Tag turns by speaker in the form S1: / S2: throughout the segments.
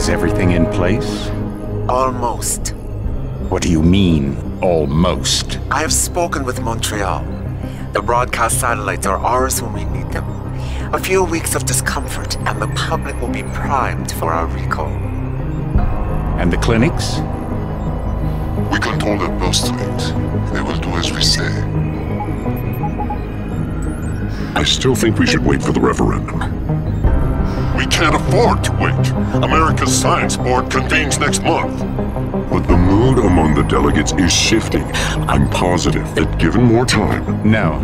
S1: Is everything in place?
S2: Almost.
S1: What do you mean, almost?
S2: I have spoken with Montreal. The broadcast satellites are ours when we need them. A few weeks of discomfort, and the public will be primed for our recall.
S1: And the clinics?
S3: We control their birth rate. They will do as we say.
S4: I still think we should wait for the referendum.
S3: We can't afford to wait. America's Science Board convenes next month.
S4: But the mood among the delegates is shifting. I'm positive that given more time...
S1: No.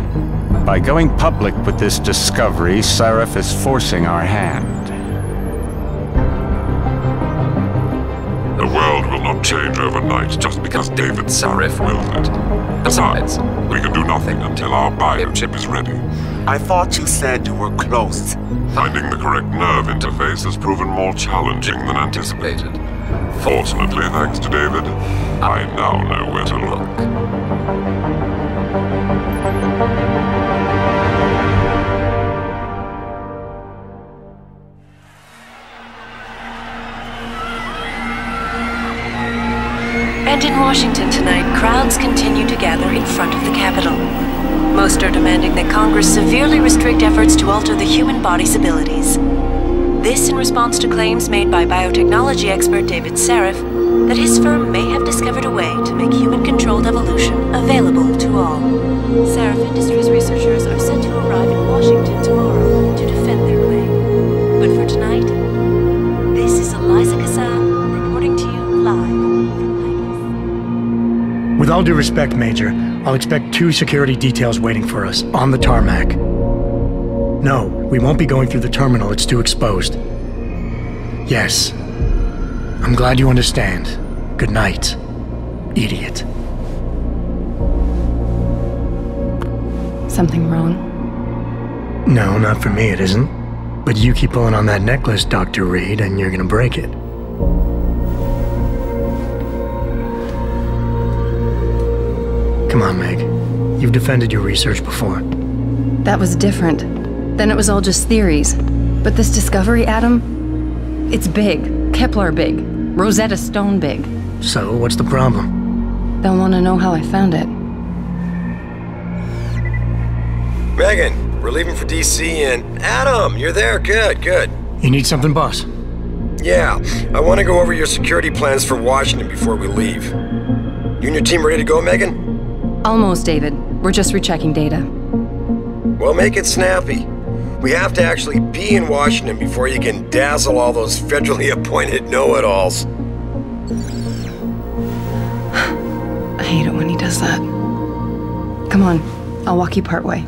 S1: By going public with this discovery, Sarif is forcing our hand.
S3: The world will not change overnight just because David Sarif willed it. Besides, we can do nothing until our biochip is ready.
S2: I thought you said you were close.
S3: Finding the correct nerve interface has proven more challenging than anticipated. Fortunately, thanks to David, I now know where to look.
S5: And in Washington tonight, crowds continue to gather in front of the Capitol. Most are demanding that Congress severely restrict efforts to alter the human body's abilities. This in response to claims made by biotechnology expert David Sarif that his firm may have discovered a way to make human-controlled evolution available to all. Sarif Industries researchers are set to arrive in Washington tomorrow to defend their claim. But for tonight, this is Eliza Kassan reporting to you live from Vegas.
S6: With all due respect, Major, I'll expect 2 security details waiting for us on the tarmac. No, we won't be going through the terminal, it's too exposed. Yes. I'm glad you understand. Good night, idiot.
S7: Something wrong?
S6: No, not for me it isn't. But you keep pulling on that necklace, Dr. Reed, and you're gonna break it. Come on, Meg. You've defended your research before.
S7: That was different. Then it was all just theories. But this discovery, Adam, it's big. Kepler big. Rosetta Stone big.
S6: So, what's the problem?
S7: They'll want to know how I found it.
S8: Megan, we're leaving for DC and... Adam, you're there. Good, good.
S6: You need something, boss?
S8: Yeah, I want to go over your security plans for Washington before we leave. You and your team ready to go, Megan?
S7: Almost, David. We're just rechecking data.
S8: Well, make it snappy. We have to actually be in Washington before you can dazzle all those federally appointed know-it-alls.
S7: I hate it when he does that. Come on, I'll walk you part way.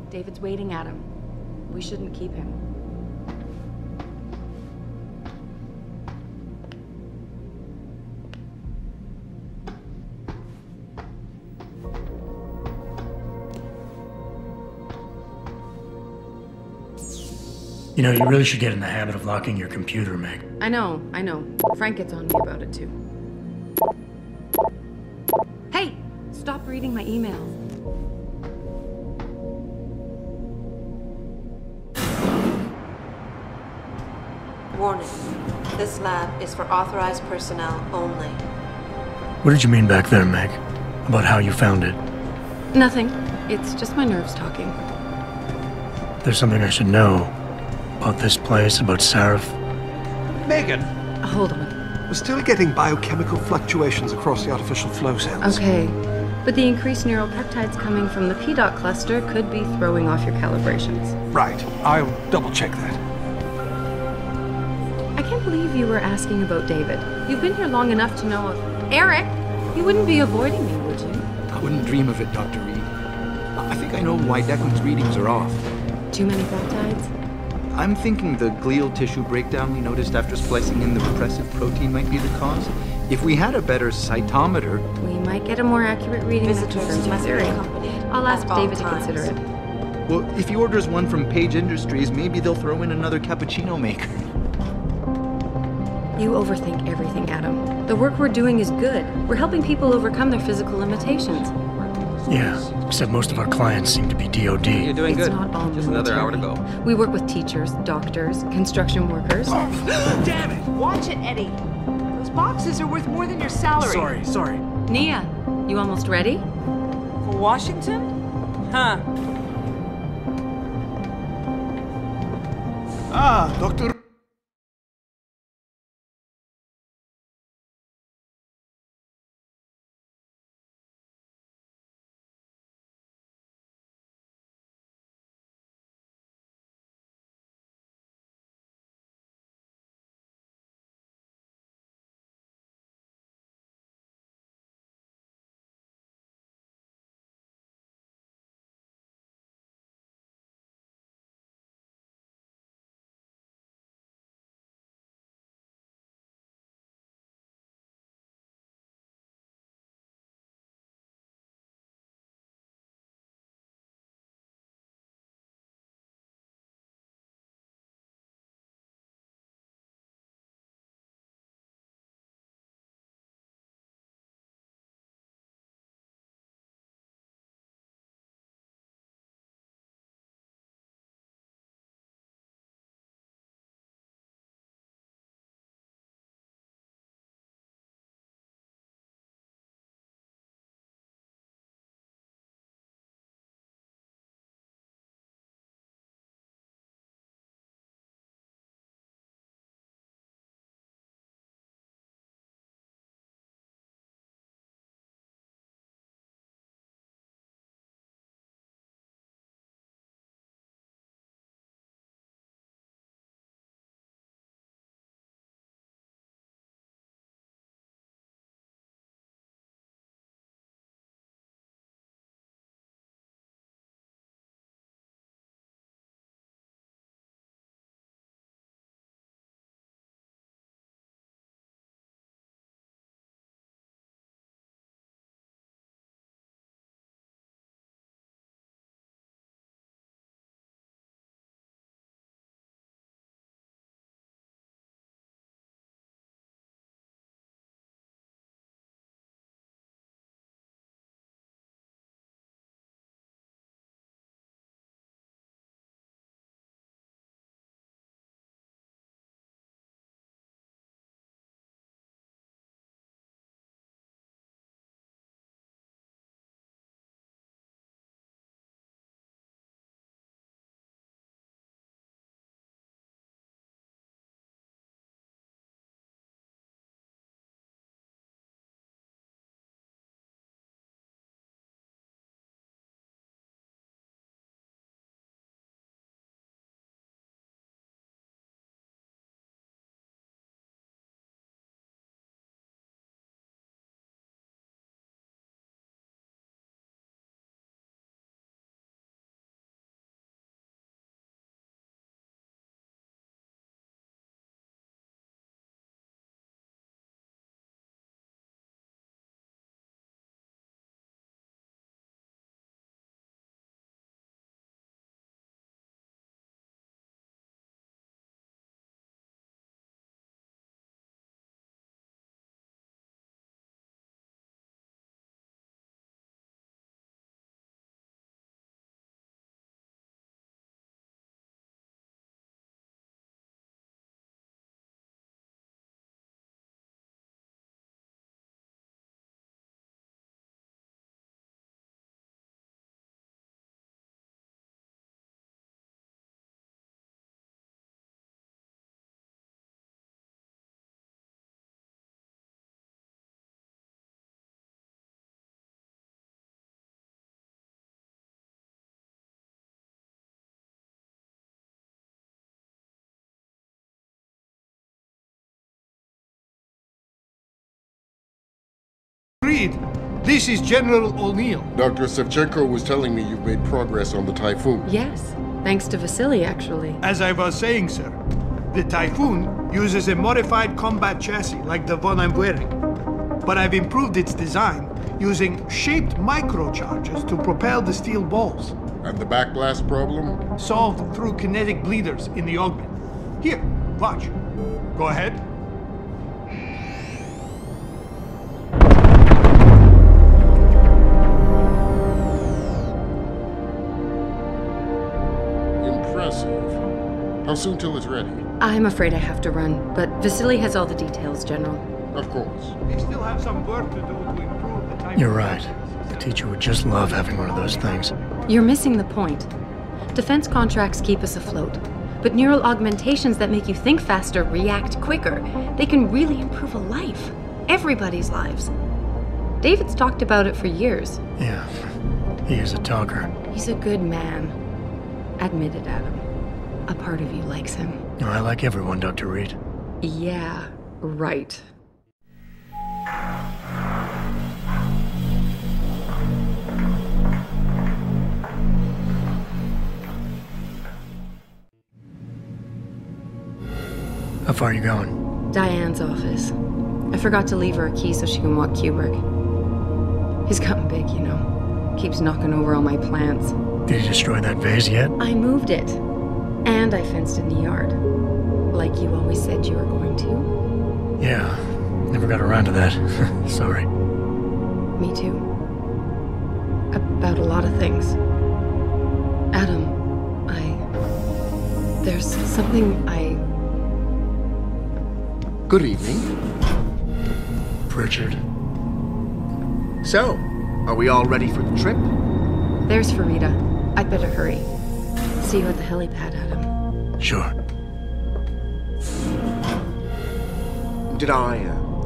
S7: David's waiting, Adam. We shouldn't keep him.
S6: You know, you really should get in the habit of locking your computer, Meg.
S7: I know. Frank gets on me about it too. Hey! Stop reading my emails.
S5: Warning. This lab is for authorized personnel only.
S6: What did you mean back there, Meg? About how you found it?
S7: Nothing. It's just my nerves talking.
S6: There's something I should know. About this place, about Sarif.
S9: Megan!
S7: Hold on.
S9: We're still getting biochemical fluctuations across the artificial flow cells.
S7: Okay. But the increased neural peptides coming from the PDOT cluster could be throwing off your calibrations.
S9: Right. I'll double-check that.
S7: I can't believe you were asking about David. You've been here long enough to know of... Eric! You wouldn't be avoiding me, would you?
S10: I wouldn't dream of it, Dr. Reed. I think I know why Declan's readings are off.
S7: Too many peptides?
S10: I'm thinking the glial tissue breakdown we noticed after splicing in the repressive protein might be the cause. If we had a better cytometer...
S7: We might get a more accurate reading that confirms your theory. I'll ask David to consider it.
S10: Well, if he orders one from Page Industries, maybe they'll throw in another cappuccino maker.
S7: You overthink everything, Adam. The work we're doing is good. We're helping people overcome their physical limitations.
S6: Yeah, except most of our clients seem to be DOD.
S10: You're doing
S7: It's
S10: good.
S7: not all
S10: Just another hour to
S7: military.
S10: go.
S7: We work with teachers, doctors, construction workers.
S9: Damn it!
S11: Watch it, Eddie. Those boxes are worth more than your salary.
S9: Sorry.
S7: Nia, you almost ready?
S11: For Washington? Huh.
S9: Ah, Dr.
S12: Reed, this is General O'Neill.
S4: Dr. Sevchenko was telling me you've made progress on the Typhoon.
S7: Yes, thanks to Vasily, actually.
S12: As I was saying, sir, the Typhoon uses a modified combat chassis like the one I'm wearing. But I've improved its design using shaped microcharges to propel the steel balls.
S4: And the backblast problem?
S12: Solved through kinetic bleeders in the augment. Here, watch. Go ahead.
S4: Impressive. How soon till it's ready?
S7: I'm afraid I have to run, but Vasily has all the details, General.
S4: Of course.
S12: They still have some work to do to improve the time.
S6: You're right. The teacher would just love having one of those things.
S7: You're missing the point. Defense contracts keep us afloat, but neural augmentations that make you think faster, react quicker, they can really improve a life. Everybody's lives. David's talked about it for years.
S6: Yeah, he is a talker.
S7: He's a good man. Admit it, Adam. A part of you likes him.
S6: I like everyone, Dr. Reed.
S7: Yeah, right.
S6: How far are you going?
S7: Diane's office. I forgot to leave her a key so she can walk Kubrick. He's gotten big, you know. Keeps knocking over all my plants.
S6: Did you destroy that vase yet?
S7: I moved it. And I fenced in the yard. Like you always said you were going to.
S6: Yeah, never got around to that. Sorry.
S7: Me too. About a lot of things. Adam, there's something
S13: Good evening.
S6: Pritchard.
S13: So, are we all ready for the trip?
S7: There's Farida. I'd better hurry. See you at the helipad, Adam.
S6: Sure.
S13: Did I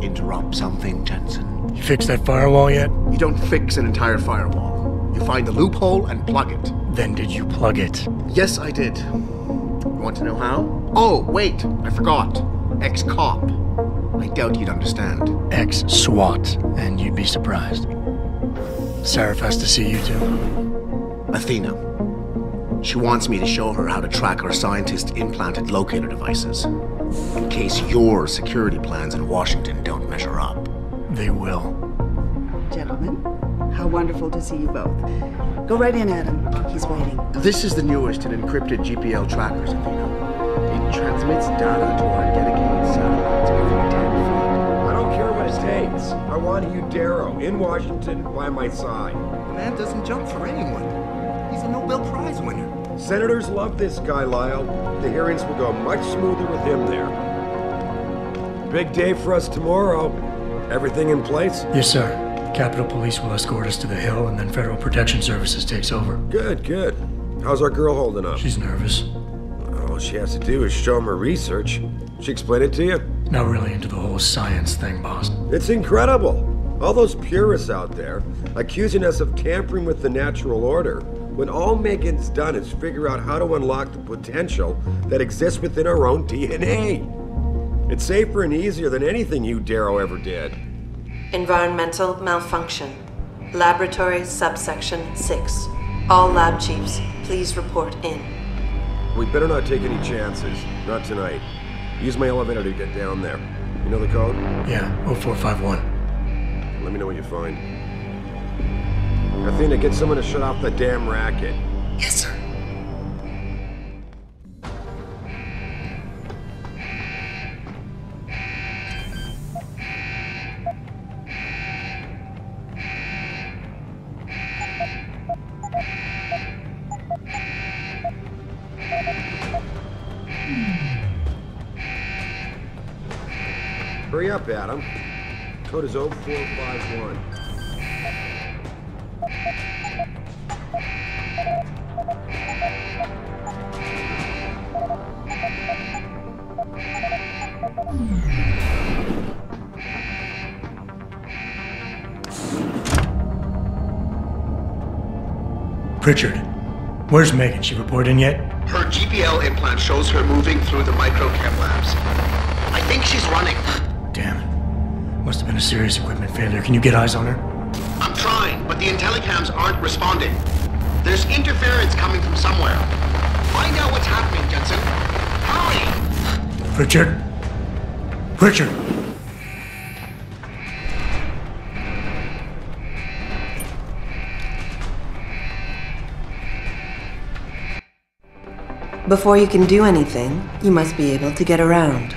S13: interrupt something, Jensen?
S6: You fixed that firewall yet?
S13: You don't fix an entire firewall. You find the loophole and plug it.
S6: Then did you plug it?
S13: Yes, I did. Want to know how? Oh, wait, I forgot. Ex-cop. I doubt you'd understand.
S6: Ex-SWAT, and you'd be surprised. Sarif has to see you too.
S13: Athena. She wants me to show her how to track our scientist-implanted locator devices. In case your security plans in Washington don't measure up.
S6: They will.
S14: Gentlemen, how wonderful to see you both. Go right in, Adam. He's waiting.
S13: This is the newest in encrypted GPL trackers, Athena. It transmits data to our dedicated satellites every 10 feet.
S15: I don't care what it takes. I want you, Darrow, in Washington, by my side.
S13: The man doesn't jump for anyone. He's a Nobel Prize winner.
S15: Senators love this guy, Lyle. The hearings will go much smoother with him there. Big day for us tomorrow. Everything in place?
S6: Yes, sir. Capitol Police will escort us to the Hill, and then Federal Protection Services takes over.
S15: Good, good. How's our girl holding up?
S6: She's nervous.
S15: All she has to do is show him her research. She explain it to you?
S6: Not really into the whole science thing, boss.
S15: It's incredible. All those purists out there accusing us of tampering with the natural order, when all Megan's done is figure out how to unlock the potential that exists within our own DNA. It's safer and easier than anything you, Darrow, ever did.
S5: Environmental malfunction. Laboratory subsection 6. All lab chiefs, please report in.
S15: We better not take any chances. Not tonight. Use my elevator to get down there. You know the code?
S6: Yeah, 0451.
S15: Let me know what you find. Athena, get someone to shut off the damn racket.
S13: Yes, sir.
S15: Hurry up, Adam. Code is 0451.
S6: Pritchard, where's Megan? She report in yet?
S13: Her GPL implant shows her moving through the microchem labs. I think she's running.
S6: Damn it. Must have been a serious equipment failure. Can you get eyes on her?
S13: I'm trying, but the intellicams aren't responding. There's interference coming from somewhere. Find out what's happening, Jensen. Hurry!
S6: Richard? Richard!
S5: Before you can do anything, you must be able to get around.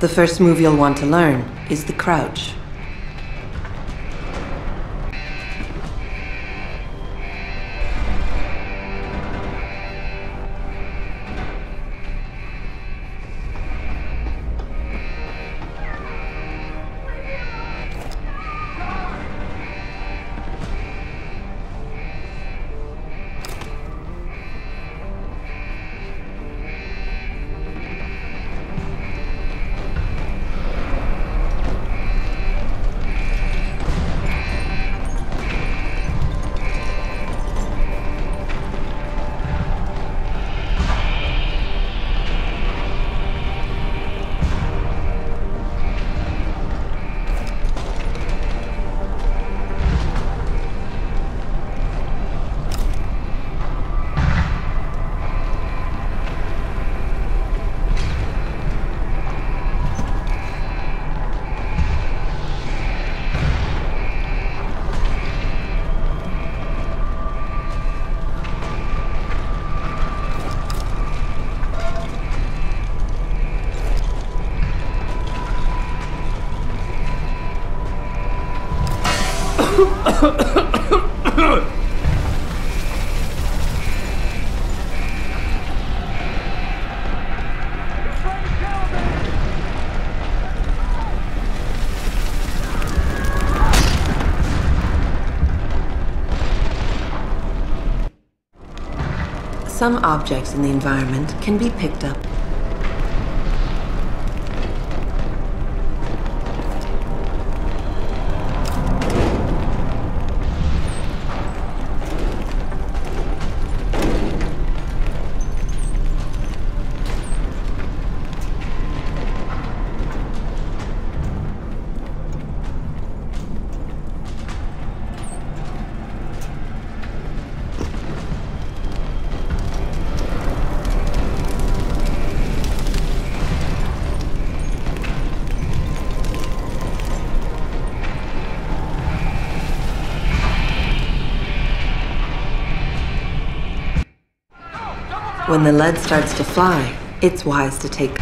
S5: The first move you'll want to learn is the crouch. Some objects in the environment can be picked up. When the lead starts to fly, it's wise to take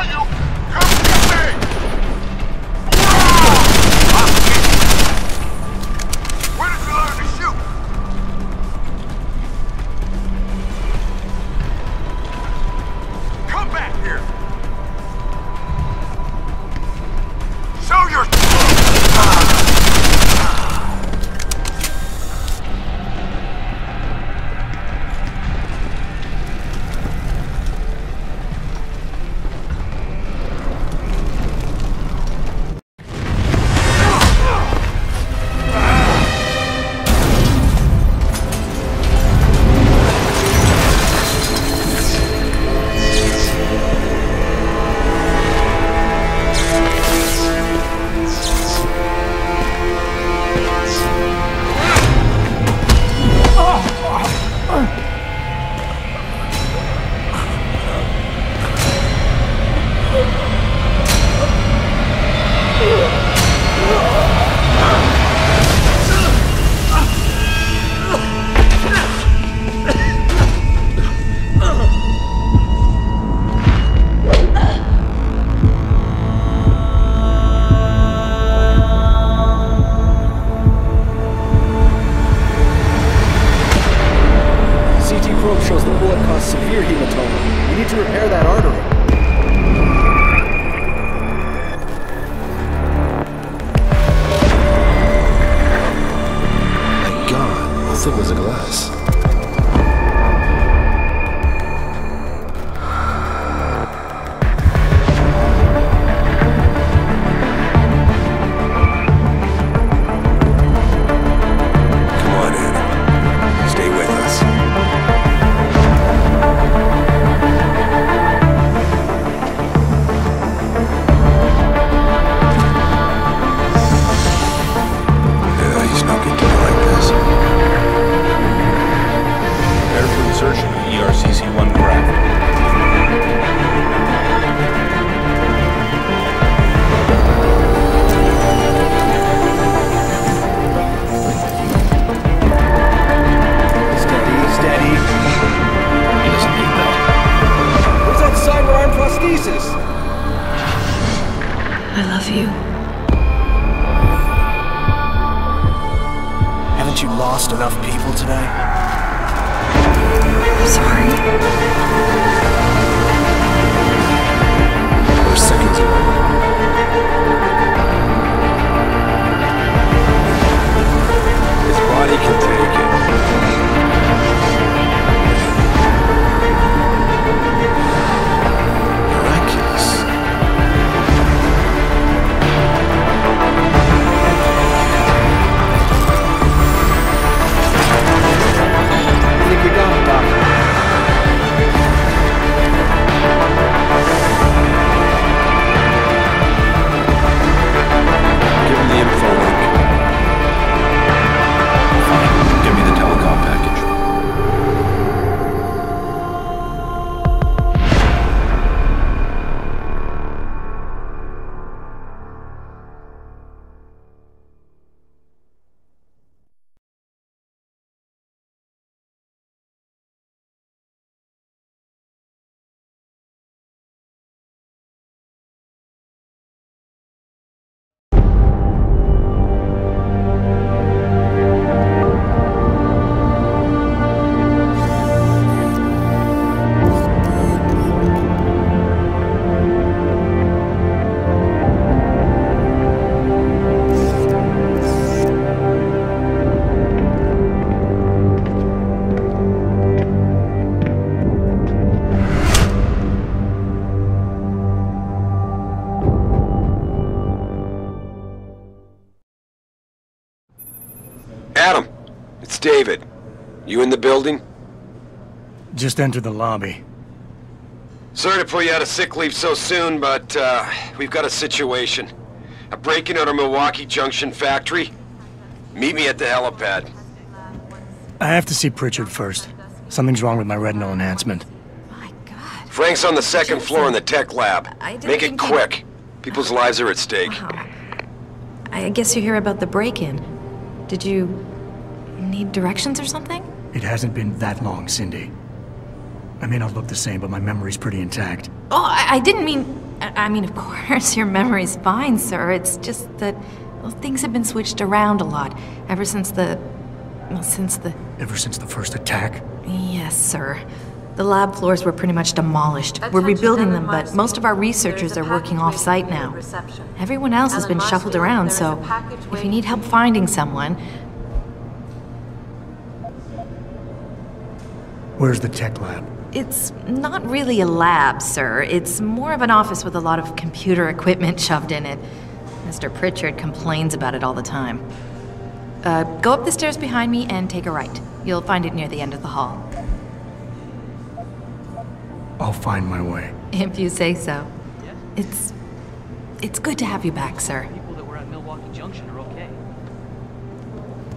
S3: saw you! Come get me! Where did you learn to shoot? Come back here! Show your...
S13: thick was the glass?
S8: Come on, Anna. Stay with us. Yeah, he's not good to me like this.
S16: Prepare for insertion of ERCC-1 craft.
S17: Steady. He doesn't need that. Where's that cyber arm prosthesis?
S5: I love you.
S17: Haven't you lost enough people today?
S5: I'm sorry.
S8: We're seconds away. His body can take it. Miraculous.
S17: I think we got it, Doc.
S8: Give him the info link.
S16: Fine. Give me the telecom package.
S8: Adam, it's David. You in the building?
S6: Just entered the lobby.
S8: Sorry to pull you out of sick leave so soon, but we've got a situation. A break-in at our Milwaukee Junction factory. Meet me at the helipad.
S6: I have to see Pritchard first. Something's wrong with my retinal enhancement.
S8: Frank's on the second floor in the tech lab.
S5: didn't
S8: Make it
S5: think
S8: quick. People's lives are at stake.
S5: Wow. I guess you're here about the break-in. Did you need directions or something?
S6: It hasn't been that long, Cindy. I may not look the same, but my memory's pretty intact.
S5: Oh, I didn't mean...
S18: I mean, of course, your memory's fine, sir. It's just that well, things have been switched around a lot ever since the...
S6: Ever since the first attack?
S18: Yes, sir. The lab floors were pretty much demolished. We're rebuilding them, but most of our researchers are working off-site now. Everyone else has been shuffled around, so if you need help finding someone...
S6: Where's the tech lab?
S18: It's not really a lab, sir. It's more of an office with a lot of computer equipment shoved in it. Mr. Pritchard complains about it all the time. Go up the stairs behind me and take a right. You'll find it near the end of the hall.
S6: I'll find my way.
S18: If you say so. It's good to have you back, sir.
S17: People that were at Milwaukee Junction are okay.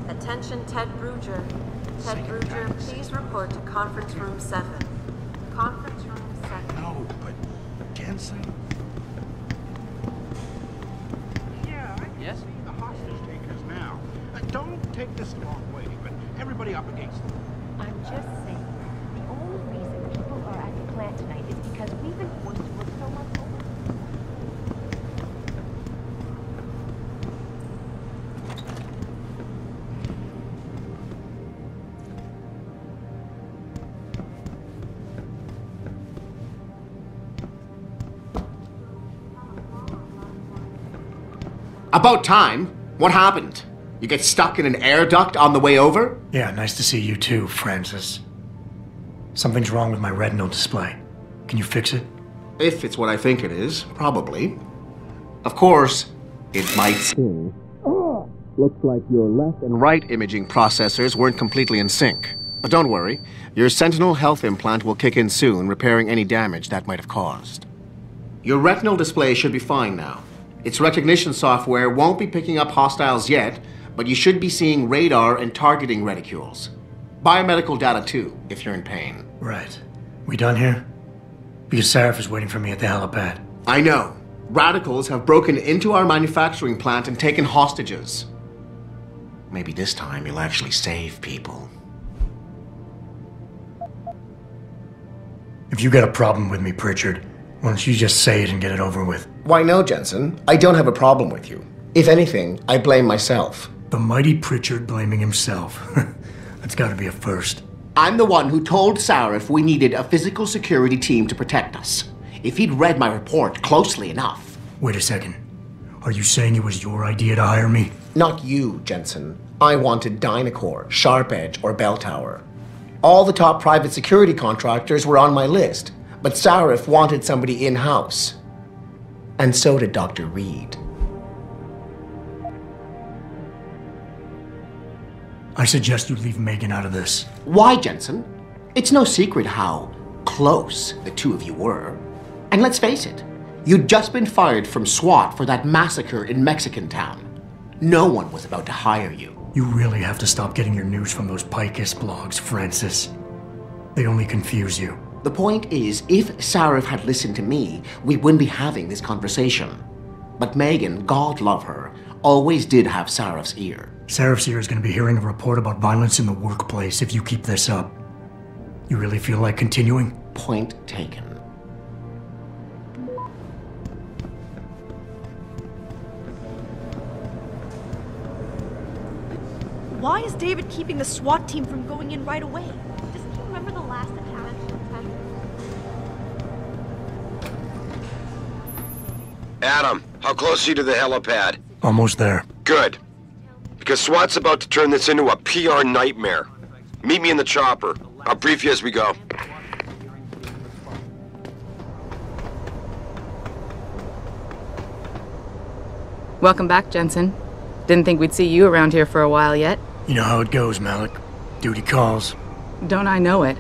S5: Attention, Ted Bruger. Ted Bruger, please report to conference room 7. Conference room 7.
S9: No, but Jensen?
S17: Yeah, I can see the hostage takers now. Don't take this the wrong way, but everybody up against them.
S19: I'm just saying, the only reason people are at the plant tonight is because we've been forced to work so much over.
S13: About time. What happened? You get stuck in an air duct on the way over?
S6: Yeah, nice to see you too, Francis. Something's wrong with my retinal display. Can you fix it?
S13: If it's what I think it is, probably. Of course, it might seem. Looks like your left and right imaging processors weren't completely in sync. But don't worry, your Sentinel health implant will kick in soon, repairing any damage that might have caused. Your retinal display should be fine now. Its recognition software won't be picking up hostiles yet, but you should be seeing radar and targeting reticules. Biomedical data too, if you're in pain.
S6: Right. We done here? Because Sarif is waiting for me at the helipad.
S13: I know. Radicals have broken into our manufacturing plant and taken hostages. Maybe this time you'll actually save people.
S6: If you got a problem with me, Pritchard, why don't you just say it and get it over with?
S13: Why no, Jensen? I don't have a problem with you. If anything, I blame myself.
S6: The mighty Pritchard blaming himself. That's gotta be a first.
S13: I'm the one who told Sarif we needed a physical security team to protect us. If he'd read my report closely enough.
S6: Wait a second. Are you saying it was your idea to hire me?
S13: Not you, Jensen. I wanted Dynacore, Sharp Edge, or Bell Tower. All the top private security contractors were on my list, but Sarif wanted somebody in-house. And so did Dr. Reed.
S6: I suggest you leave Megan out of this.
S13: Why, Jensen? It's no secret how close the two of you were. And let's face it, you'd just been fired from SWAT for that massacre in Mexican Town. No one was about to hire you.
S6: You really have to stop getting your news from those Picus blogs, Francis. They only confuse you.
S13: The point is, if Sarif had listened to me, we wouldn't be having this conversation. But Megan, God love her, always did have Sarif's ear.
S6: Sarif's ear is going to be hearing a report about violence in the workplace if you keep this up. You really feel like continuing?
S13: Point taken.
S20: Why is David keeping the SWAT team from going in right away? Doesn't he remember the last attack?
S8: Adam, how close are you to the helipad?
S6: Almost there.
S8: Good. Because SWAT's about to turn this into a PR nightmare. Meet me in the chopper. I'll brief you as we go.
S21: Welcome back, Jensen. Didn't think we'd see you around here for a while yet.
S6: You know how it goes, Malik. Duty calls.
S21: Don't I know it?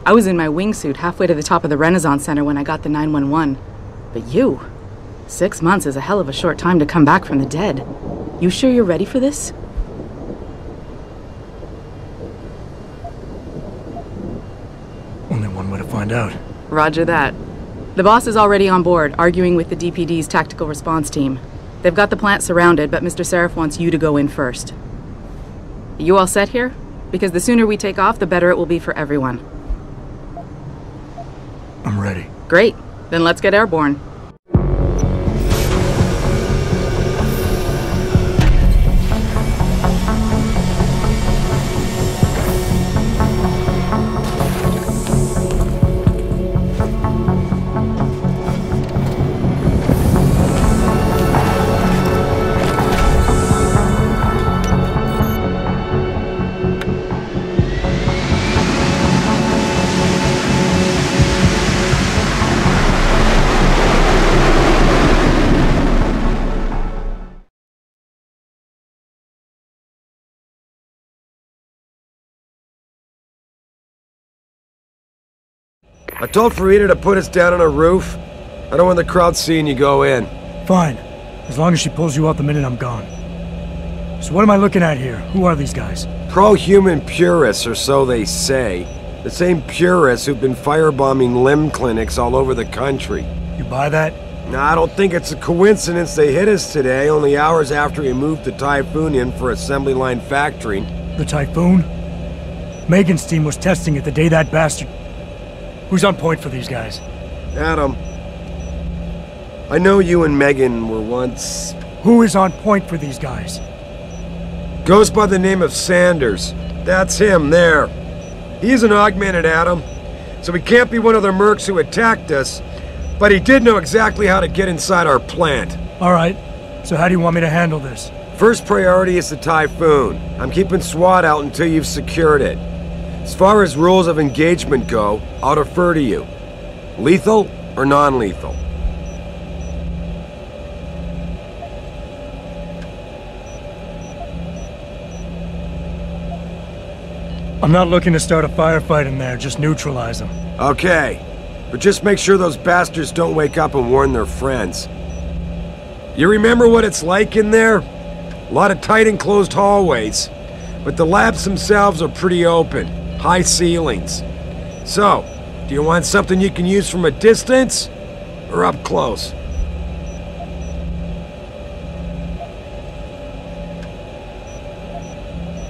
S21: I was in my wingsuit halfway to the top of the Renaissance Center when I got the 911. But you... 6 months is a hell of a short time to come back from the dead. You sure you're ready for this?
S6: Only one way to find out.
S21: Roger that. The boss is already on board, arguing with the DPD's tactical response team. They've got the plant surrounded, but Mr. Sarif wants you to go in first. You all set here? Because the sooner we take off, the better it will be for everyone.
S6: I'm ready.
S21: Great. Then let's get airborne.
S15: I told Farida to put us down on a roof. I don't want the crowd seeing you go in.
S6: Fine. As long as she pulls you out the minute I'm gone. So what am I looking at here? Who are these guys?
S15: Pro-human purists, or so they say. The same purists who've been firebombing limb clinics all over the country.
S6: You buy that?
S15: No, I don't think it's a coincidence they hit us today, only hours after we moved the Typhoon in for assembly line factory.
S6: The Typhoon? Megan's team was testing it the day that bastard... Who's on point for these guys?
S15: Adam. I know you and Megan were once...
S6: Who is on point for these guys?
S15: Goes by the name of Sanders. That's him, there. He's an augmented Adam, so he can't be one of the mercs who attacked us, but he did know exactly how to get inside our plant.
S6: Alright, so how do you want me to handle this?
S15: First priority is the Typhoon. I'm keeping SWAT out until you've secured it. As far as rules of engagement go, I'll defer to you. Lethal or non-lethal?
S6: I'm not looking to start a firefight in there, just neutralize them.
S15: Okay, but just make sure those bastards don't wake up and warn their friends. You remember what it's like in there? A lot of tight enclosed hallways, but the labs themselves are pretty open, high ceilings. So, do you want something you can use from a distance, or up close?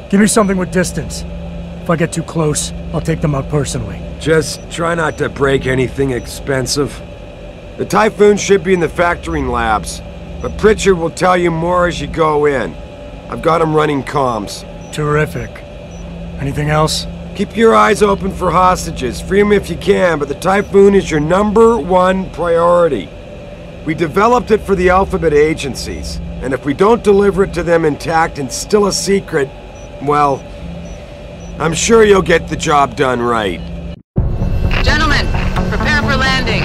S6: Give me something with distance. If I get too close, I'll take them out personally.
S15: Just try not to break anything expensive. The Typhoon should be in the factoring labs, but Pritchard will tell you more as you go in. I've got him running comms.
S6: Terrific. Anything else?
S15: Keep your eyes open for hostages. Free them if you can, but the Typhoon is your #1 priority. We developed it for the Alphabet agencies, and if we don't deliver it to them intact and still a secret, well, I'm sure you'll get the job done right.
S1: Gentlemen, prepare for landing.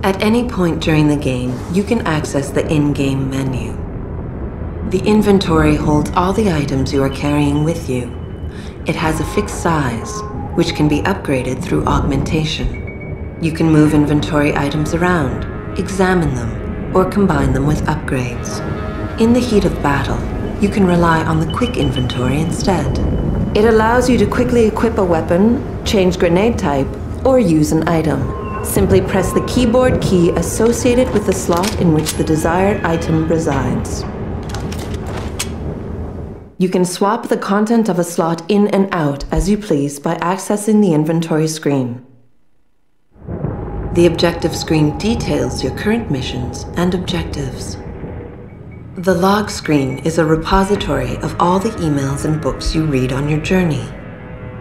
S5: At any point during the game, you can access the in-game menu. The inventory holds all the items you are carrying with you. It has a fixed size, which can be upgraded through augmentation. You can move inventory items around, examine them, or combine them with upgrades. In the heat of battle, you can rely on the quick inventory instead. It allows you to quickly equip a weapon, change grenade type, or use an item. Simply press the keyboard key associated with the slot in which the desired item resides. You can swap the content of a slot in and out as you please by accessing the inventory screen. The objective screen details your current missions and objectives. The log screen is a repository of all the emails and books you read on your journey.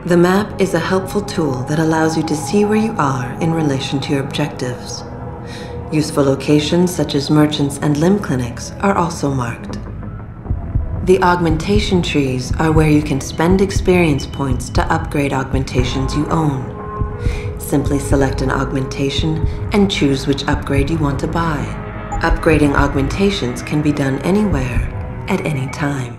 S5: The map is a helpful tool that allows you to see where you are in relation to your objectives. Useful locations such as merchants and limb clinics are also marked. The augmentation trees are where you can spend experience points to upgrade augmentations you own. Simply select an augmentation and choose which upgrade you want to buy. Upgrading augmentations can be done anywhere, at any time.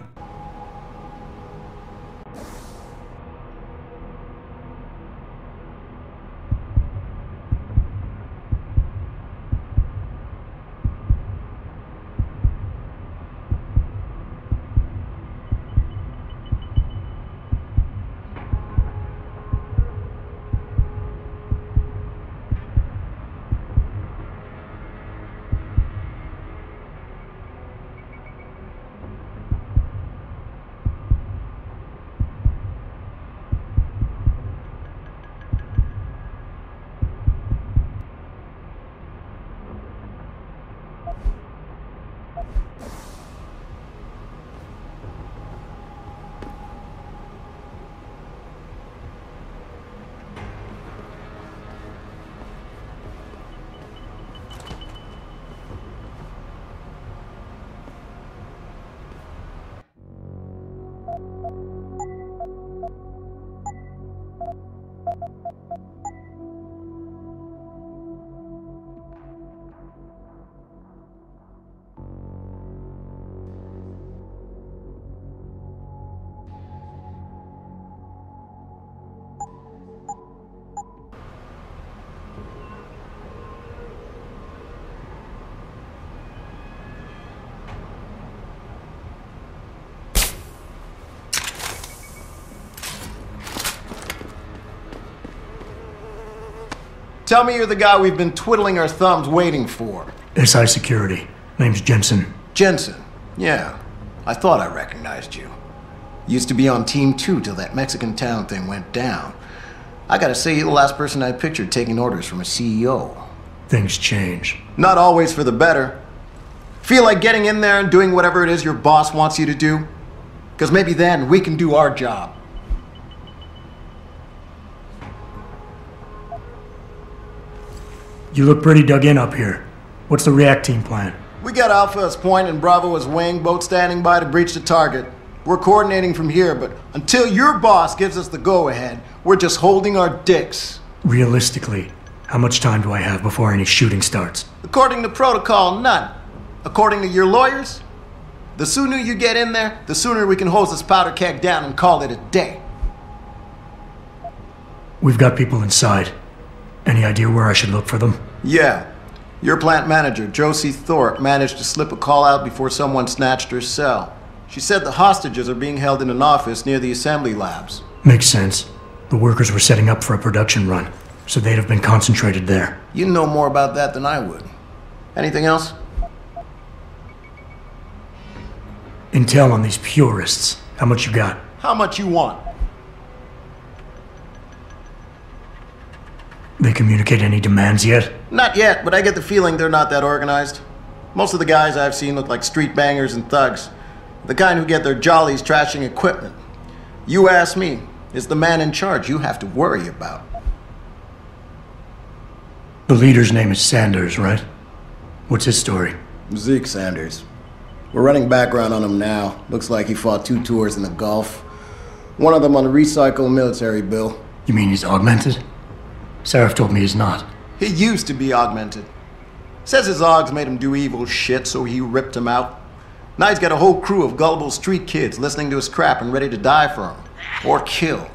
S13: Tell me you're the guy we've been twiddling our thumbs waiting for.
S6: SI Security. Name's Jensen.
S13: Jensen. Yeah. I thought I recognized you. Used to be on Team 2 till that Mexican town thing went down. I gotta say, you're the last person I pictured taking orders from a CEO.
S6: Things change.
S13: Not always for the better. Feel like getting in there and doing whatever it is your boss wants you to do? Because maybe then we can do our job.
S6: You look pretty dug in up here. What's the react team plan?
S13: We got Alpha as point and Bravo as wing, both standing by to breach the target. We're coordinating from here, but until your boss gives us the go-ahead, we're just holding our dicks.
S6: Realistically, how much time do I have before any shooting starts?
S13: According to protocol, none. According to your lawyers, the sooner you get in there, the sooner we can hose this powder keg down and call it a day.
S6: We've got people inside. Any idea where I should look for them?
S13: Yeah. Your plant manager, Josie Thorpe, managed to slip a call out before someone snatched her cell. She said the hostages are being held in an office near the assembly labs.
S6: Makes sense. The workers were setting up for a production run, so they'd have been concentrated there.
S13: You know more about that than I would. Anything else?
S6: Intel on these purists. How much you got?
S13: How much you want?
S6: They communicate any demands yet?
S13: Not yet, but I get the feeling they're not that organized. Most of the guys I've seen look like street bangers and thugs. The kind who get their jollies trashing equipment. You ask me, it's the man in charge you have to worry about.
S6: The leader's name is Sanders, right? What's his story?
S13: Zeke Sanders. We're running background on him now. Looks like he fought 2 tours in the Gulf. One of them on a recycled military bill.
S6: You mean he's augmented? Sarif told me he's not.
S13: He used to be augmented. Says his augs made him do evil shit, so he ripped him out. Now he's got a whole crew of gullible street kids listening to his crap and ready to die for him. Or kill.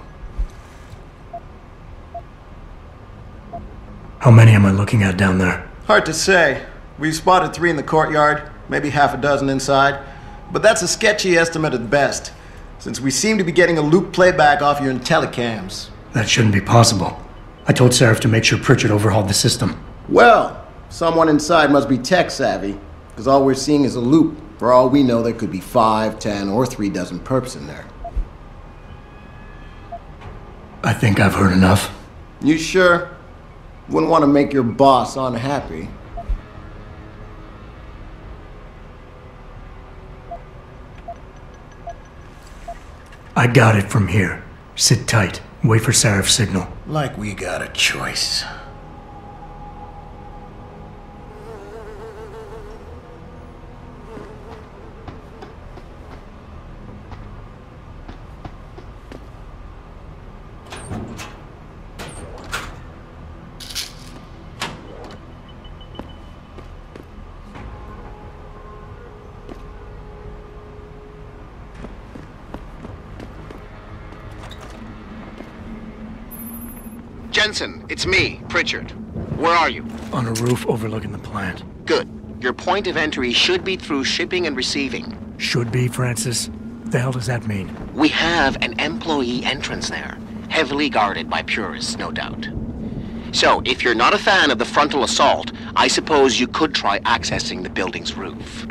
S6: How many am I looking at down there?
S13: Hard to say. We've spotted 3 in the courtyard, maybe half a dozen inside. But that's a sketchy estimate at best, since we seem to be getting a loop playback off your telecams.
S6: That shouldn't be possible. I told Sarif to make sure Pritchard overhauled the system.
S13: Well, someone inside must be tech savvy, because all we're seeing is a loop. For all we know, there could be 5, 10, or 3 dozen perps in there.
S6: I think I've heard enough.
S13: You sure? Wouldn't want to make your boss unhappy.
S6: I got it from here. Sit tight. Wait for Sarif's signal.
S13: Like we got a choice.
S2: Jensen, it's me, Pritchard. Where are you?
S6: On a roof overlooking the plant.
S2: Good. Your point of entry should be through shipping and receiving.
S6: Should be, Francis? What the hell does that mean?
S2: We have an employee entrance there, heavily guarded by purists, no doubt. So, if you're not a fan of the frontal assault, I suppose you could try accessing the building's roof.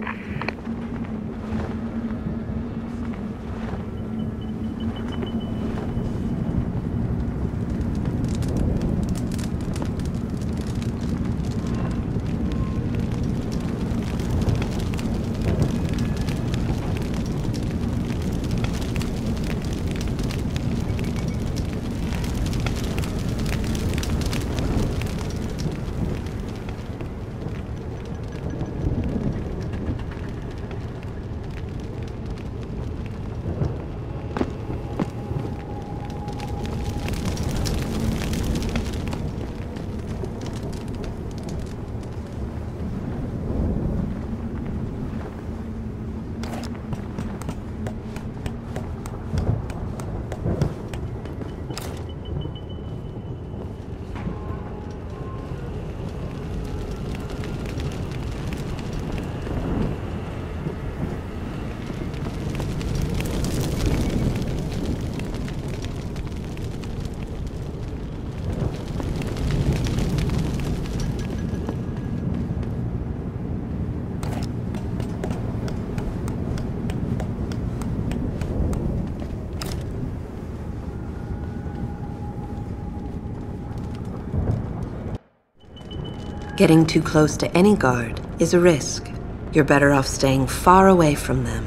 S10: Getting too close to any guard is a risk. You're better off staying far away from them.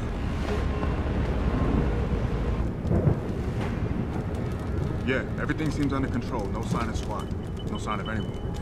S22: Yeah, everything seems under control. No sign of SWAT. No sign of anyone.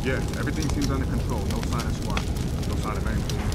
S22: Yeah, everything seems under control. No sign of SWAT. No sign of anyone.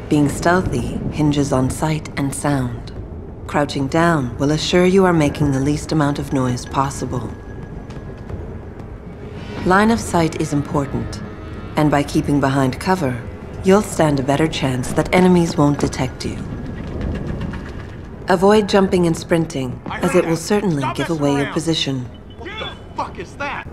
S10: Being stealthy hinges on sight and sound. Crouching down will assure you are making the least amount of noise possible. Line of sight is important, and by keeping behind cover, you'll stand a better chance that enemies won't detect you. Avoid jumping and sprinting, as it will certainly give away your position.
S17: What the fuck is that?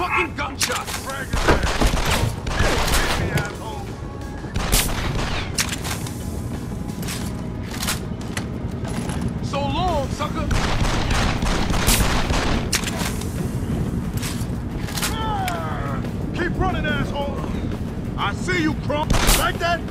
S17: Fucking gunshot! So long, sucker! Keep running, asshole! I see you, crump! Like that?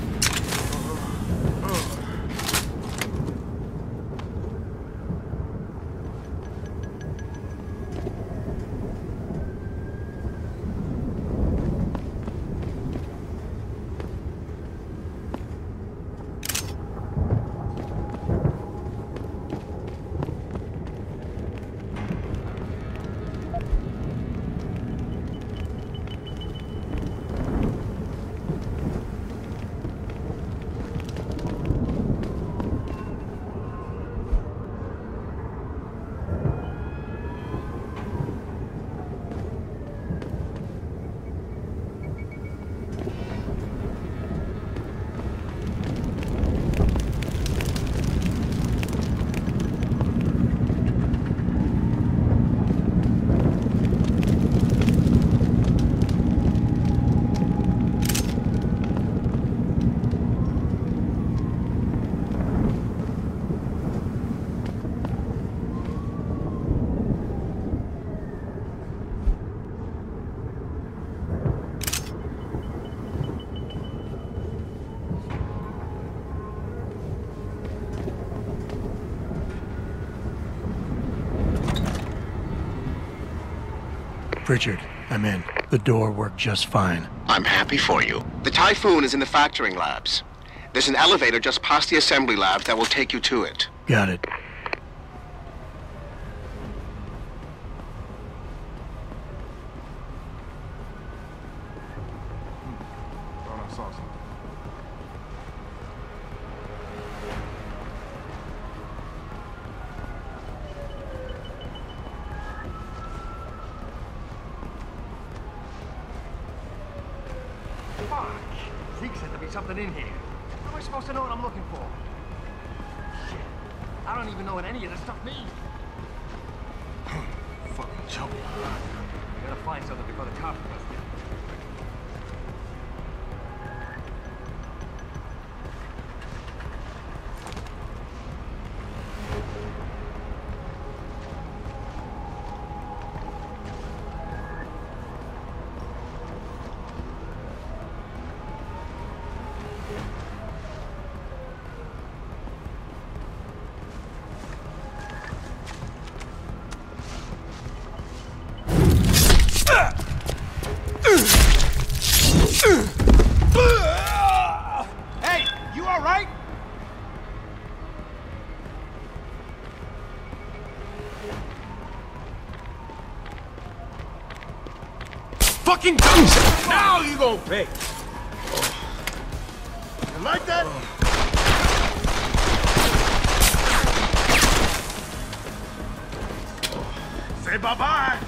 S6: Pritchard, I'm in. The door worked just fine.
S2: I'm happy for you. The Typhoon is in the factoring labs. There's an elevator just past the assembly labs that will take you to it.
S6: Got it.
S22: Thought I saw something.
S4: Fuck! Zeke said there'd be something in here. How am I supposed to know what I'm looking for? Shit. I don't even know what any of this stuff means. Fucking chump. I gotta find something before the cops bust in.
S17: fucking junction! Now you gon' pay! You like that? Say bye-bye!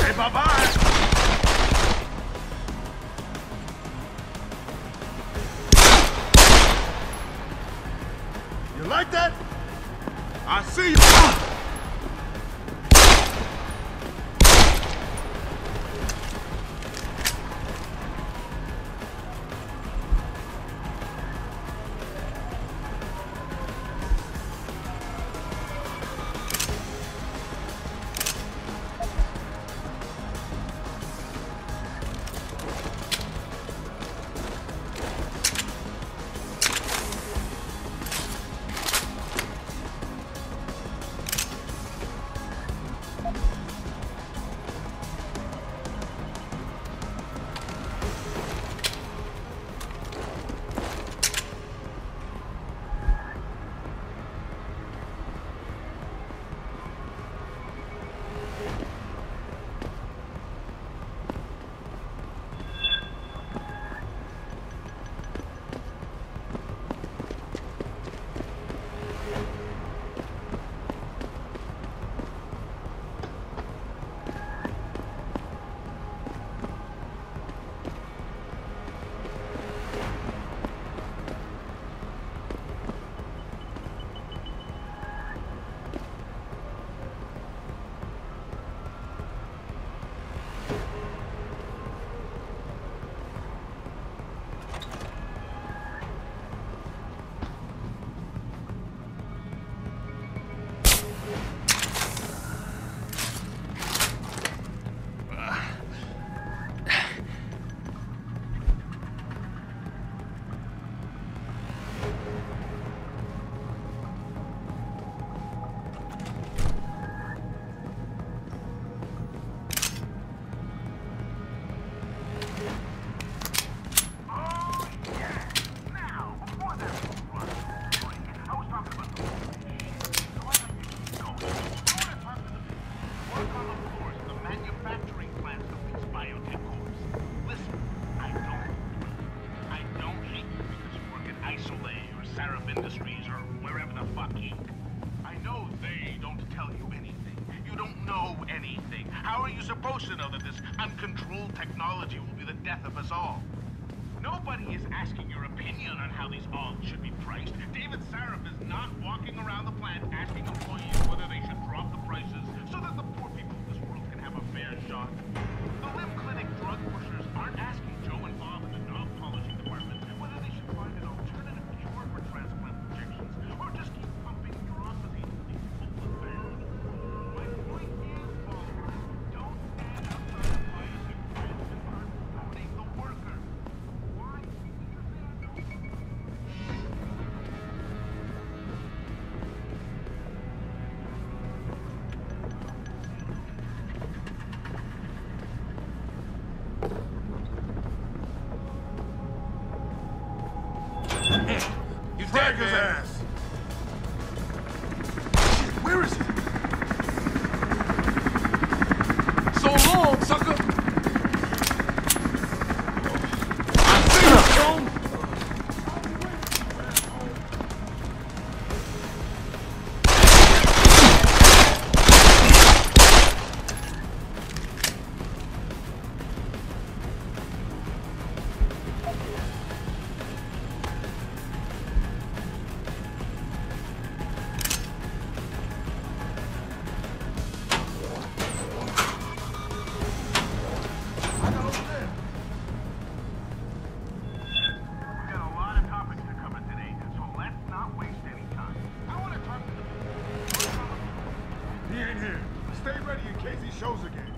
S17: Say bye-bye! You like that? I see you! Industries or wherever the fuck he... I know they don't tell you anything. You don't know anything. How are you supposed to know that this uncontrolled technology will be the death of us all? Nobody is asking your opinion on how these odds should be priced. David Sarif is not walking around the plant asking employees whether they should drop the prices so that the poor people of this world can have a fair shot. The limb clinic drug pushers aren't asking Joe and Bob in the knob polishing department whether they should find an alternative cure for transplant injections or just keep pumping neuropathy to these hopeless bands. My point is, followers, don't stand outside of biotech plants and start voting the worker. Why? He's dead, his ass! Where is he? So long, sucker! I see you, Stone! He ain't here. Stay ready in case he shows again.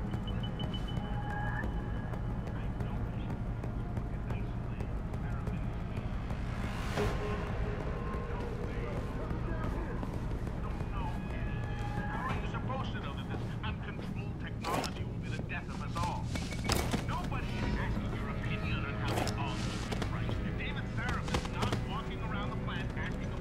S17: How are you supposed to know that this uncontrolled technology will be the death of us all? Nobody is asking your opinion on how these odds should be priced. David Sarif is not walking around the plant asking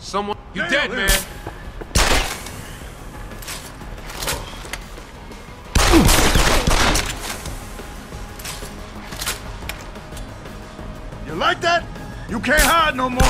S11: Someone... You dead, man!
S22: You like that? You can't hide no more!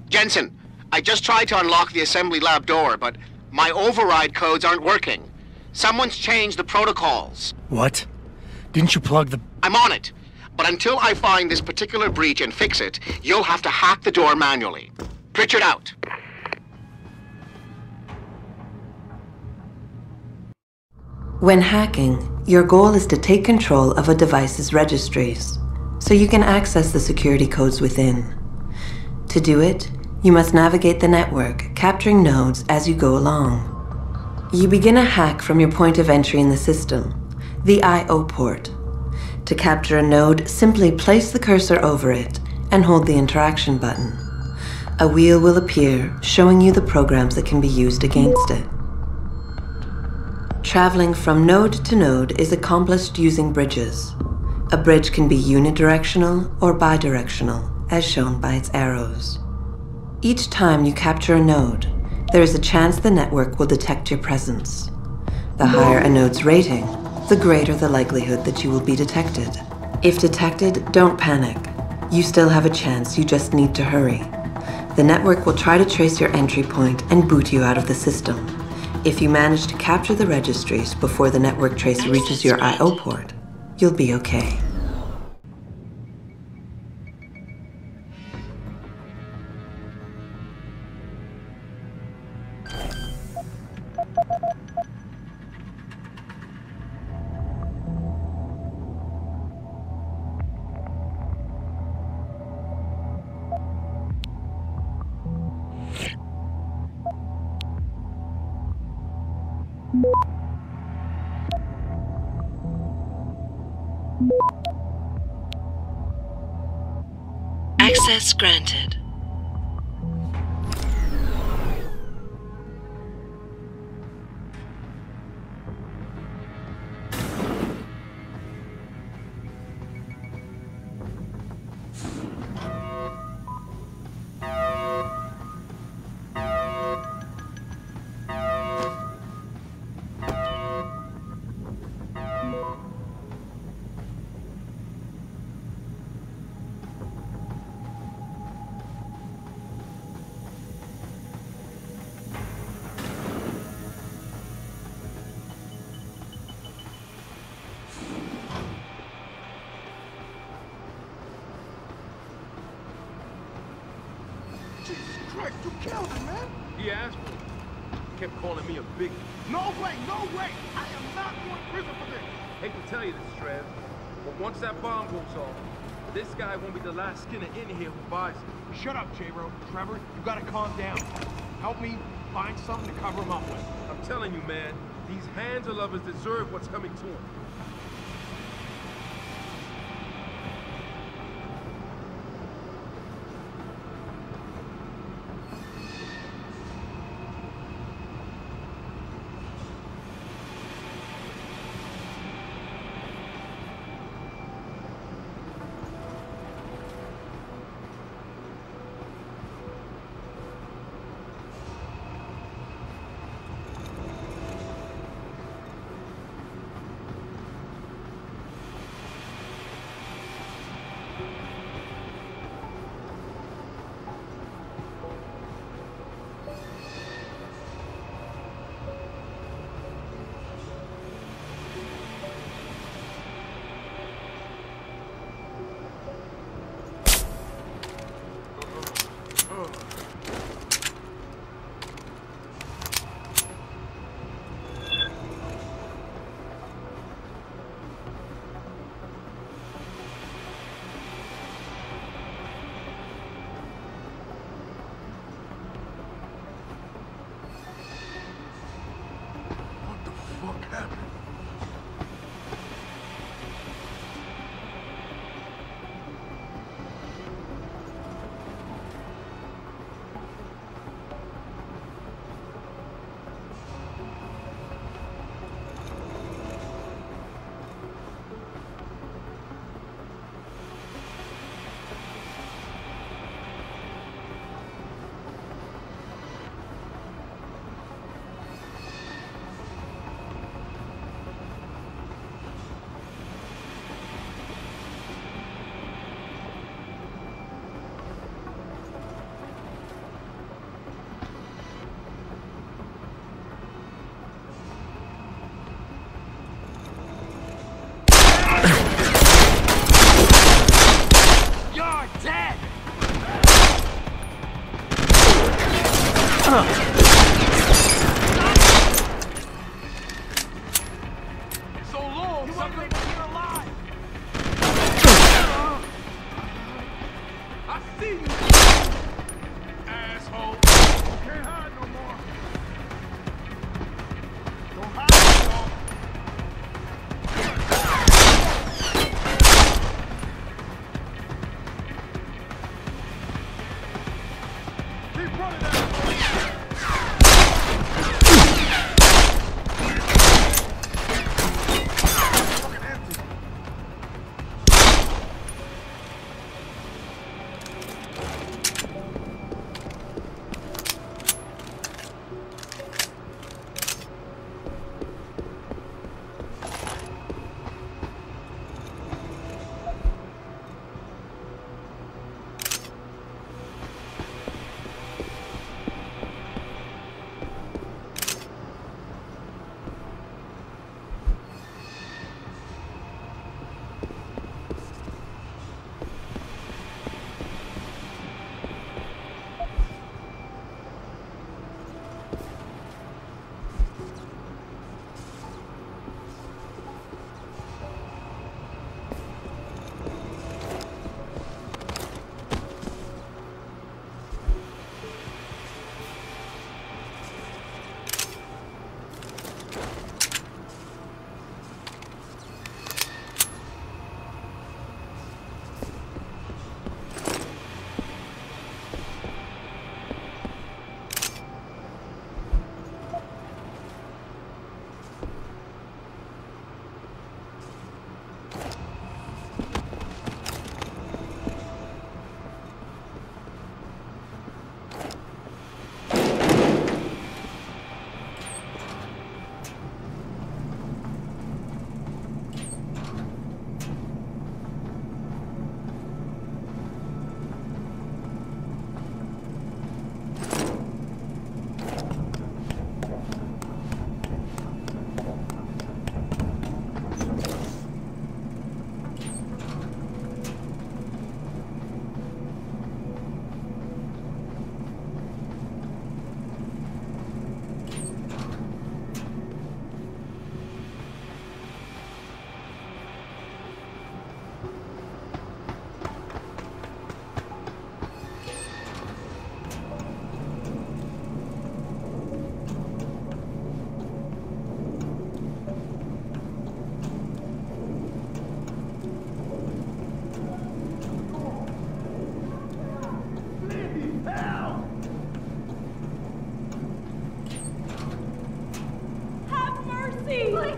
S2: Jensen, I just tried to unlock the assembly lab door, but my override codes aren't working. Someone's changed the protocols.
S6: What? Didn't you plug the...
S2: I'm on it. But until I find this particular breach and fix it, you'll have to hack the door manually. Pritchard out.
S10: When hacking, your goal is to take control of a device's registries, so you can access the security codes within. To do it, you must navigate the network, capturing nodes as you go along. You begin a hack from your point of entry in the system, the I/O port. To capture a node, simply place the cursor over it and hold the interaction button. A wheel will appear, showing you the programs that can be used against it. Traveling from node to node is accomplished using bridges. A bridge can be unidirectional or bidirectional, as shown by its arrows. Each time you capture a node, there is a chance the network will detect your presence. The higher a node's rating, the greater the likelihood that you will be detected. If detected, don't panic. You still have a chance, you just need to hurry. The network will try to trace your entry point and boot you out of the system. If you manage to capture the registries before the network trace reaches your I/O port, you'll be okay.
S5: Access granted.
S17: killed him, man.
S11: He asked for it. Kept calling me a big...
S17: No way, no way. I am not going to prison for this.
S11: Hate to tell you this, Trev, but once that bomb goes off, this guy won't be the last Skinner in here who buys it.
S4: Shut up, J-Ro. Trevor, you gotta calm down. Help me find something to cover him up with.
S11: I'm telling you, man, these Hansa lovers deserve what's coming to them.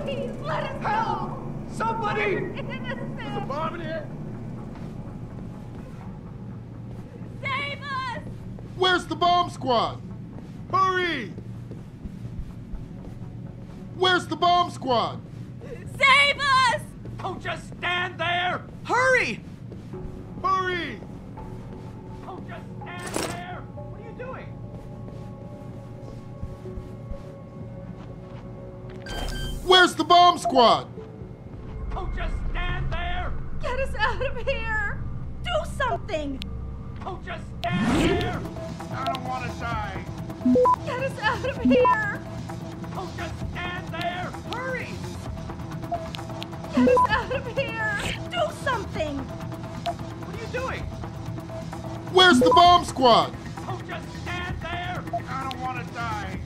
S20: Please, let us
S11: Help!
S20: go!
S11: Somebody!
S20: Innocent.
S11: There's a bomb in here!
S20: Save us!
S7: Where's the bomb squad?
S11: Hurry!
S7: Where's the bomb squad?
S20: Save us!
S11: Don't just stand there! Hurry! Hurry! Don't just stand there! What are you doing?
S7: Where's the bomb squad?
S11: Don't just stand there!
S20: Get us out of here! Do something!
S11: Don't just stand there! I don't want to die!
S20: Get us out of here!
S11: Don't just stand there! Hurry!
S20: Get us out of here! Do something!
S11: What are you doing?
S7: Where's the bomb squad?
S11: Don't just stand there! I don't want to die!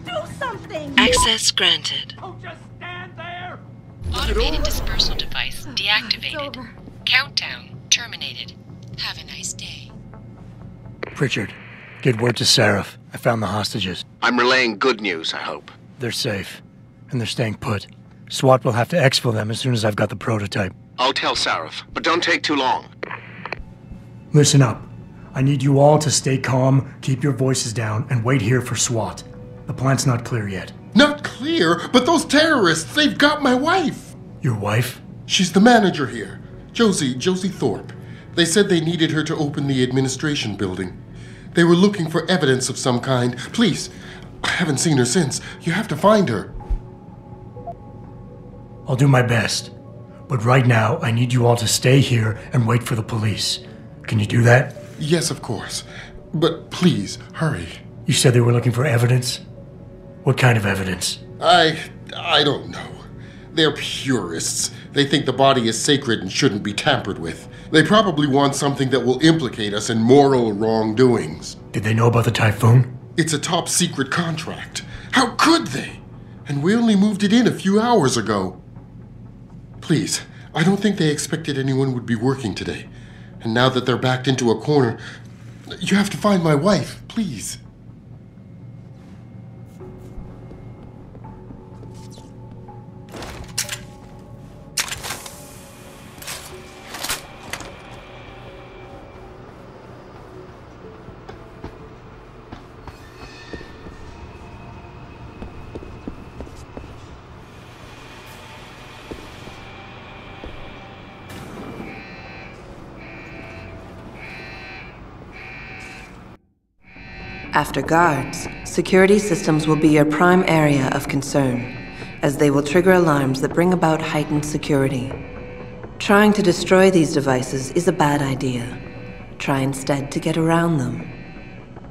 S20: Do something!
S5: Access granted.
S11: Don't just stand there!
S5: Automated dispersal device
S20: It's
S5: deactivated.
S20: over.
S5: Countdown terminated. Have a nice day.
S6: Pritchard, get word to Sarif. I found the hostages.
S2: I'm relaying good news, I hope.
S6: They're safe, and they're staying put. SWAT will have to exfil them as soon as I've got the prototype.
S2: I'll tell Sarif, but don't take too long.
S6: Listen up. I need you all to stay calm, keep your voices down, and wait here for SWAT. The plant's not clear yet.
S7: Not clear, but those terrorists, they've got my wife.
S6: Your wife?
S7: She's the manager here. Josie Thorpe. They said they needed her to open the administration building. They were looking for evidence of some kind. Please, I haven't seen her since. You have to find her.
S6: I'll do my best. But right now, I need you all to stay here and wait for the police. Can you do that?
S7: Yes, of course. But please, hurry.
S6: You said they were looking for evidence? What kind of evidence?
S7: I don't know. They're purists. They think the body is sacred and shouldn't be tampered with. They probably want something that will implicate us in moral wrongdoings.
S6: Did they know about the typhoon?
S7: It's a top secret contract. How could they? And we only moved it in a few hours ago. Please, I don't think they expected anyone would be working today. And now that they're backed into a corner, you have to find my wife, please.
S10: After guards, security systems will be your prime area of concern, as they will trigger alarms that bring about heightened security. Trying to destroy these devices is a bad idea. Try instead to get around them.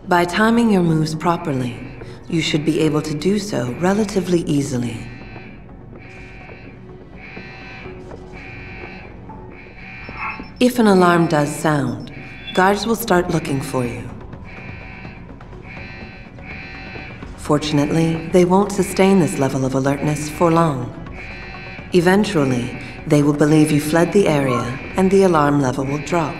S10: By timing your moves properly, you should be able to do so relatively easily. If an alarm does sound, guards will start looking for you. Fortunately, they won't sustain this level of alertness for long. Eventually, they will believe you fled the area, and the alarm level will drop.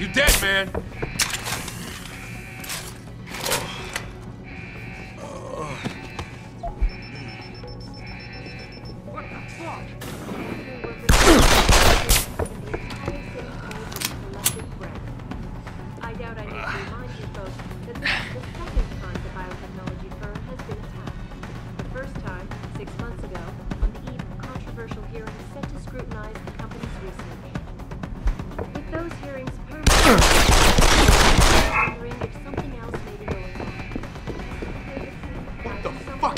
S3: You dead, man.
S4: What the fuck?
S19: I doubt I need to remind you folks that this is the second time the biotechnology firm has been attacked. The first time, 6 months ago, on the eve of controversial hearings set to scrutinize the company's research. With those hearings permanently, I'm wondering if something else may be going on. What the fuck?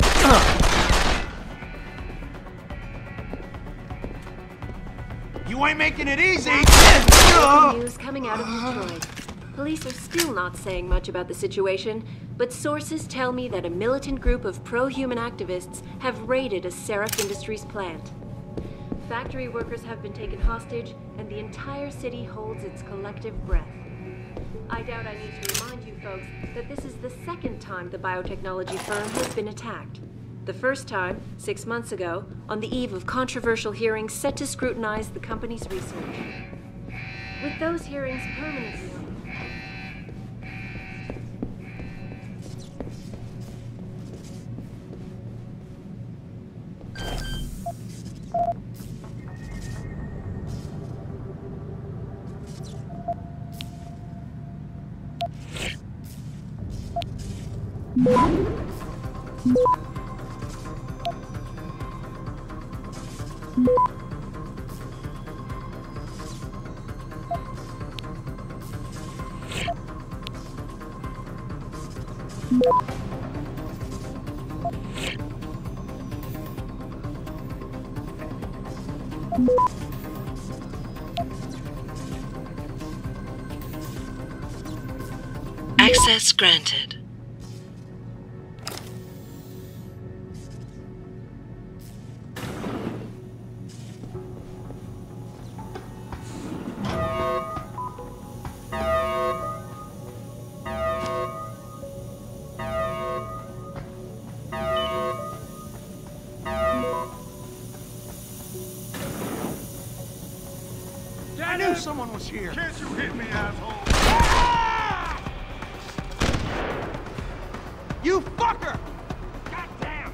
S11: You ain't making it easy!
S19: News coming out of Detroit. Police are still not saying much about the situation, but sources tell me that a militant group of pro-human activists have raided a Seraph Industries plant. Factory workers have been taken hostage, and the entire city holds its collective breath. I doubt I need to remind you folks that this is the second time the biotechnology firm has been attacked. The first time, 6 months ago, on the eve of controversial hearings set to scrutinize the company's research. With those hearings permanently
S5: Access granted.
S11: I knew someone was here.
S17: Can't you hit me, asshole?
S11: You fucker! Goddamn!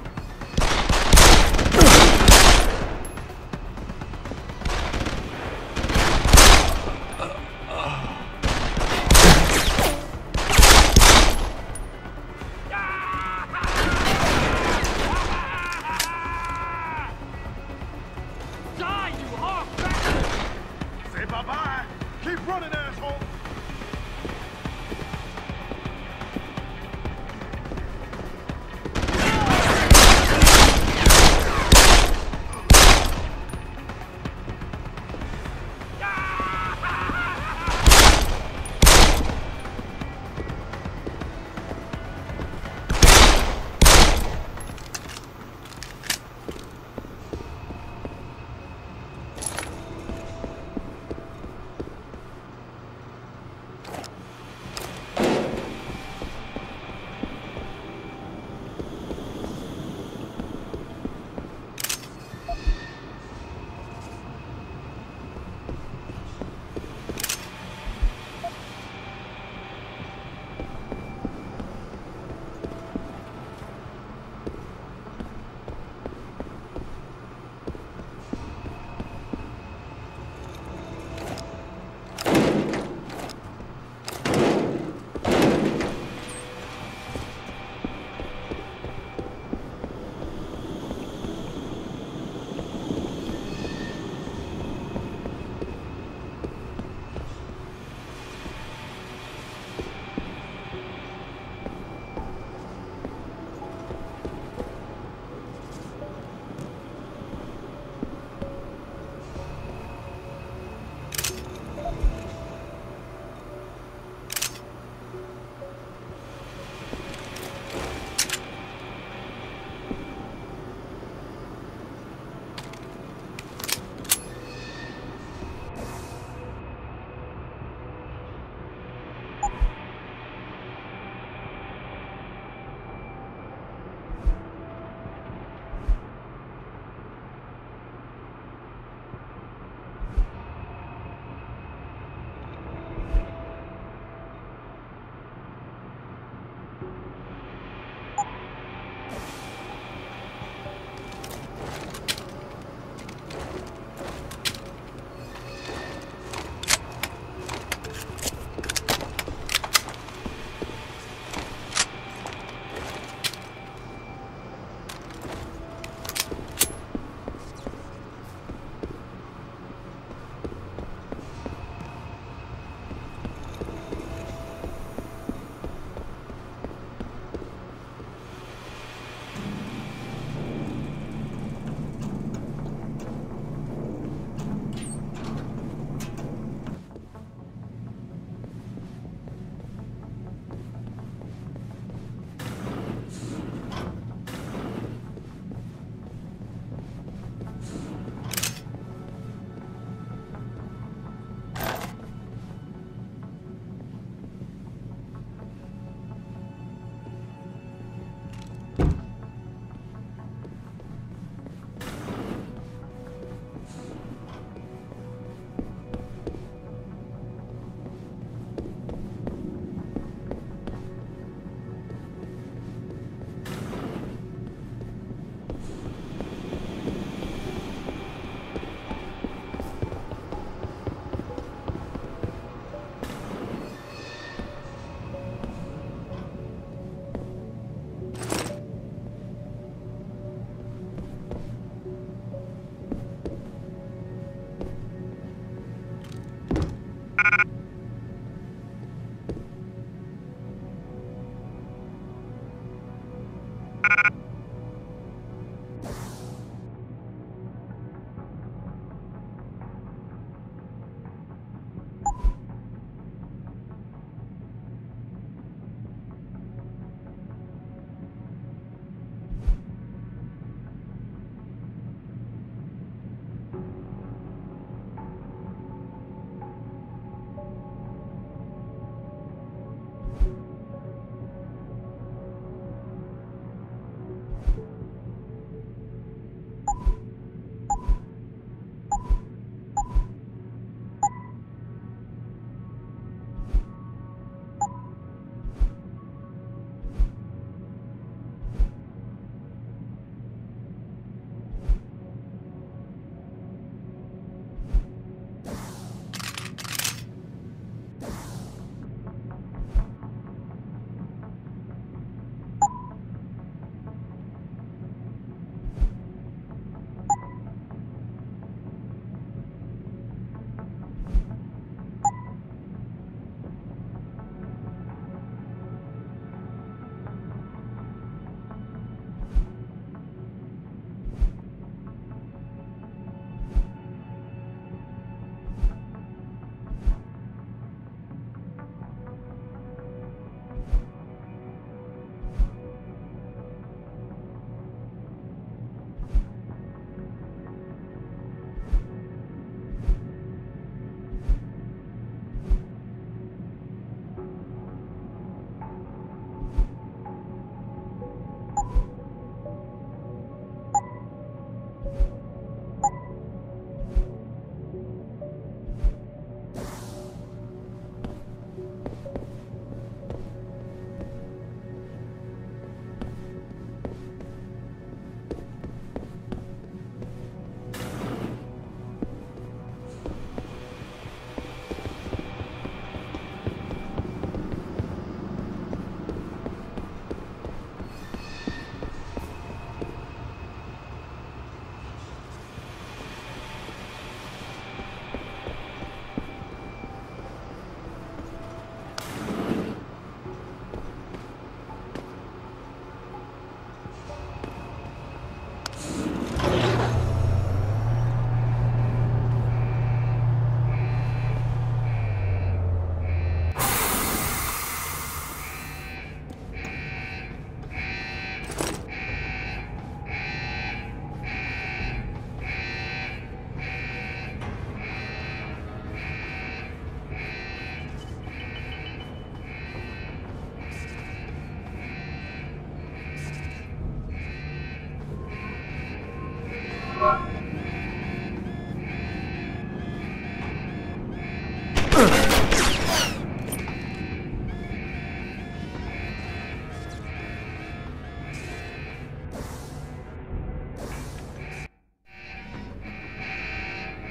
S4: Die, you hog bastard!
S17: Say bye-bye. Keep running, asshole.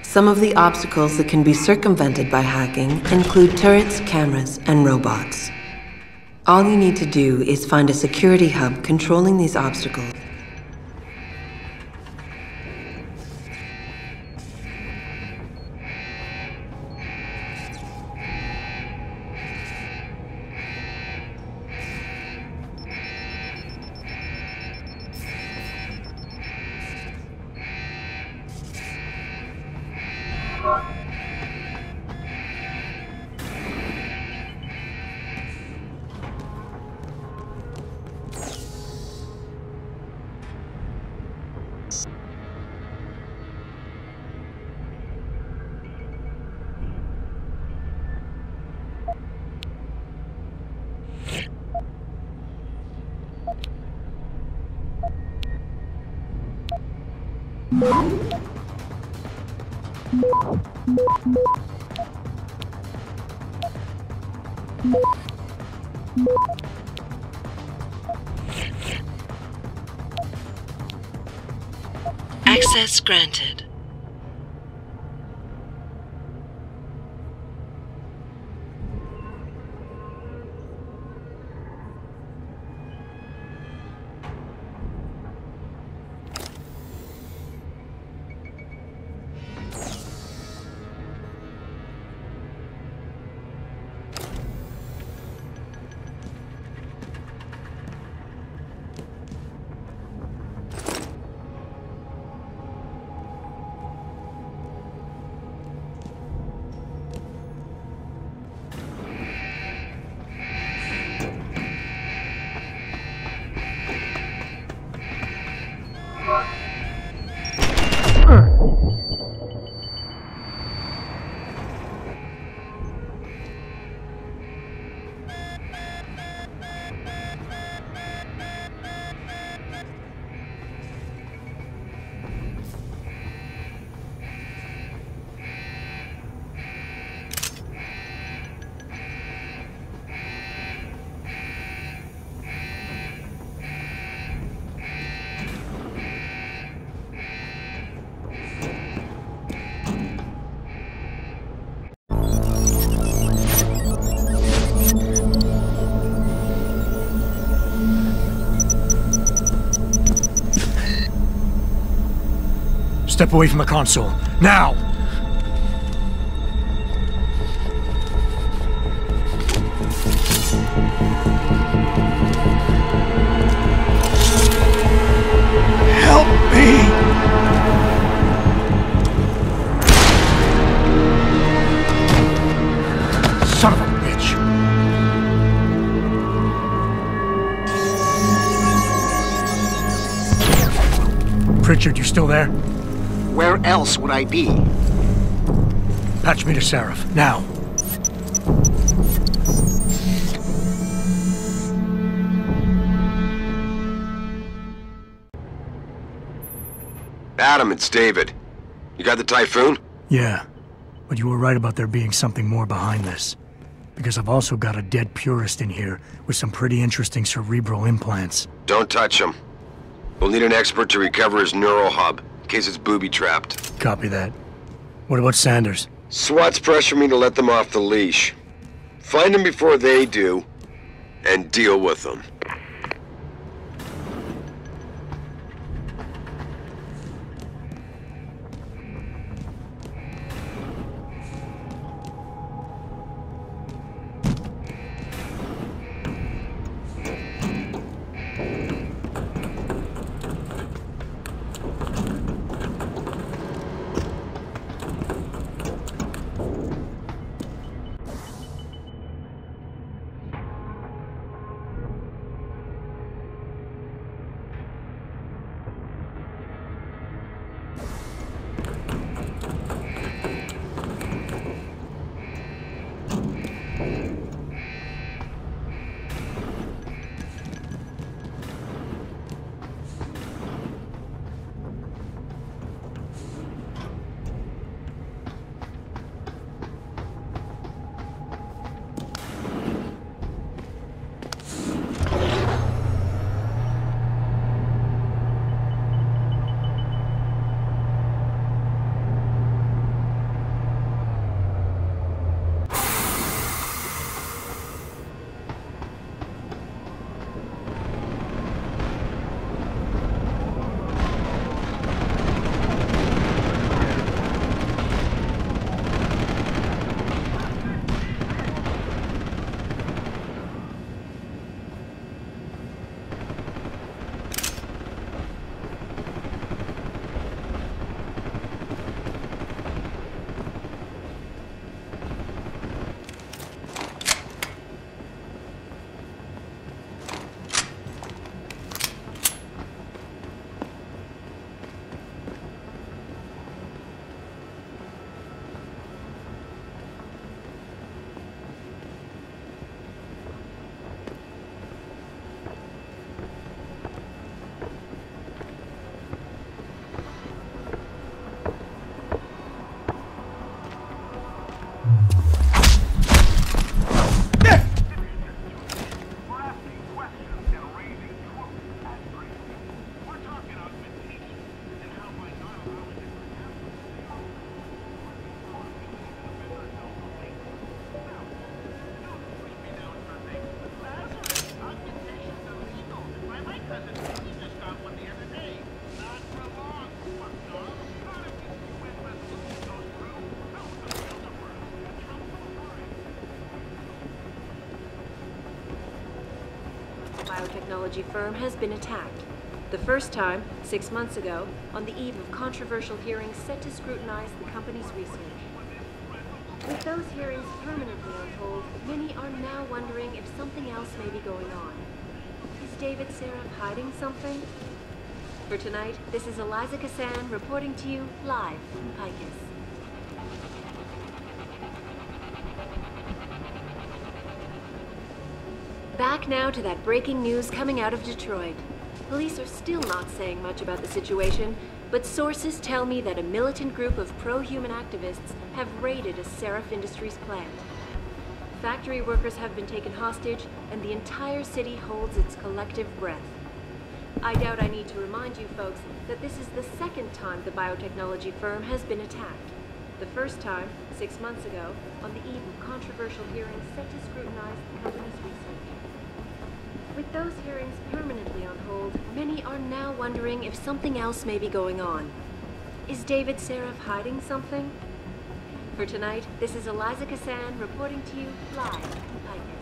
S10: Some of the obstacles that can be circumvented by hacking include turrets, cameras, and robots. All you need to do is find a security hub controlling these obstacles.
S5: Access granted.
S6: Step away from the console. Now! Help me! Son of a bitch! Pritchard, you still there?
S2: Where else would I be?
S6: Patch me to Seraph, now.
S8: Adam, it's David. You got the Typhoon?
S6: Yeah, but you were right about there being something more behind this. Because I've also got a dead purist in here with some pretty interesting cerebral implants.
S8: Don't touch him. We'll need an expert to recover his neural hub, in case it's booby-trapped.
S6: Copy that. What about Sanders?
S8: SWAT's pressure me to let them off the leash. Find them before they do, and deal with them.
S19: biotechnology firm has been attacked. The first time, 6 months ago, on the eve of controversial hearings set to scrutinize the company's research. With those hearings permanently on hold, many are now wondering if something else may be going on. Is David Saraf hiding something? For tonight, this is Eliza Kassan reporting to you live from Picus. Back now to that breaking news coming out of Detroit. Police are still not saying much about the situation, but sources tell me that a militant group of pro-human activists have raided a Saraf Industries plant. Factory workers have been taken hostage, and the entire city holds its collective breath. I doubt I need to remind you folks that this is the second time the biotechnology firm has been attacked. The first time, 6 months ago, on the eve of controversial hearings set to scrutinize the company's research. With those hearings permanently on hold, many are now wondering if something else may be going on. Is David Saraf hiding something? For tonight, this is Eliza Kassan reporting to you live from Picus.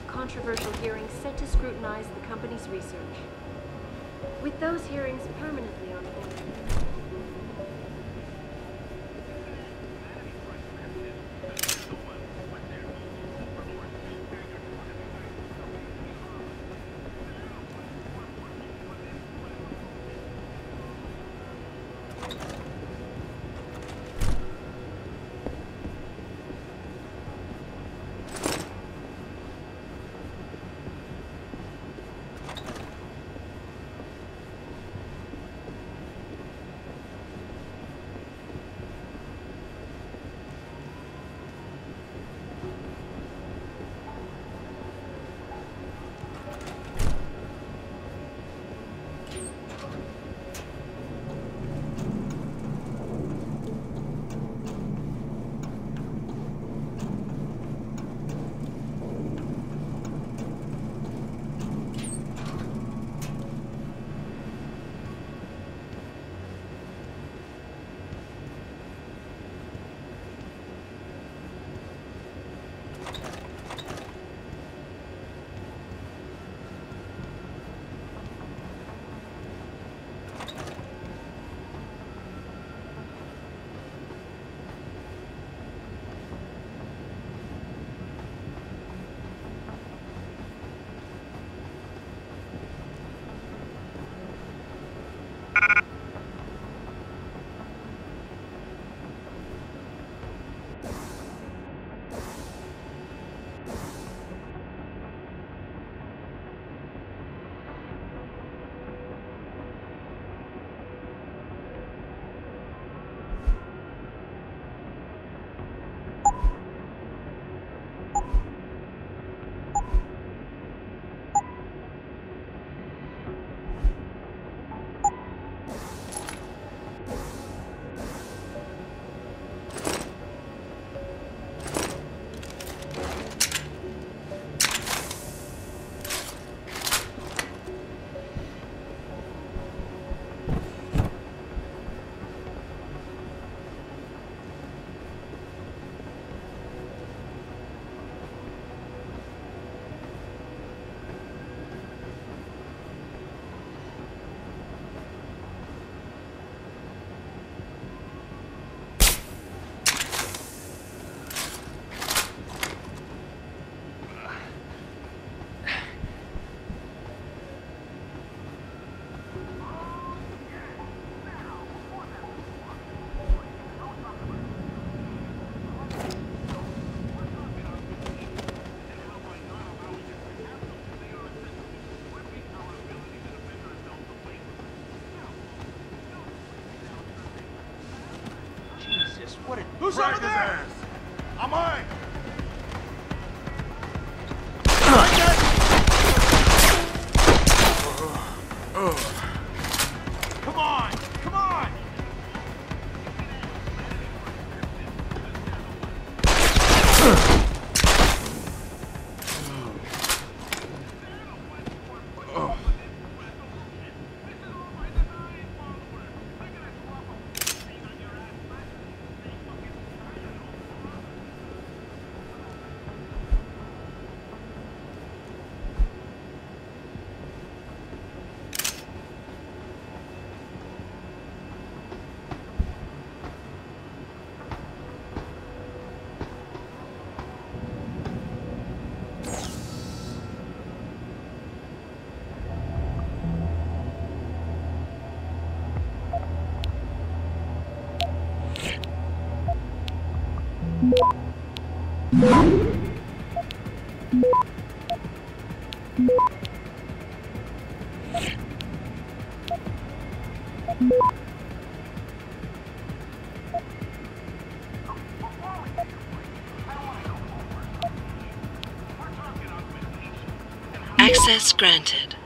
S19: Controversial hearings set to scrutinize the company's research. With those hearings permanently on hold.
S11: Who's over there? I'm mine. Come on! Come on!
S5: Access granted.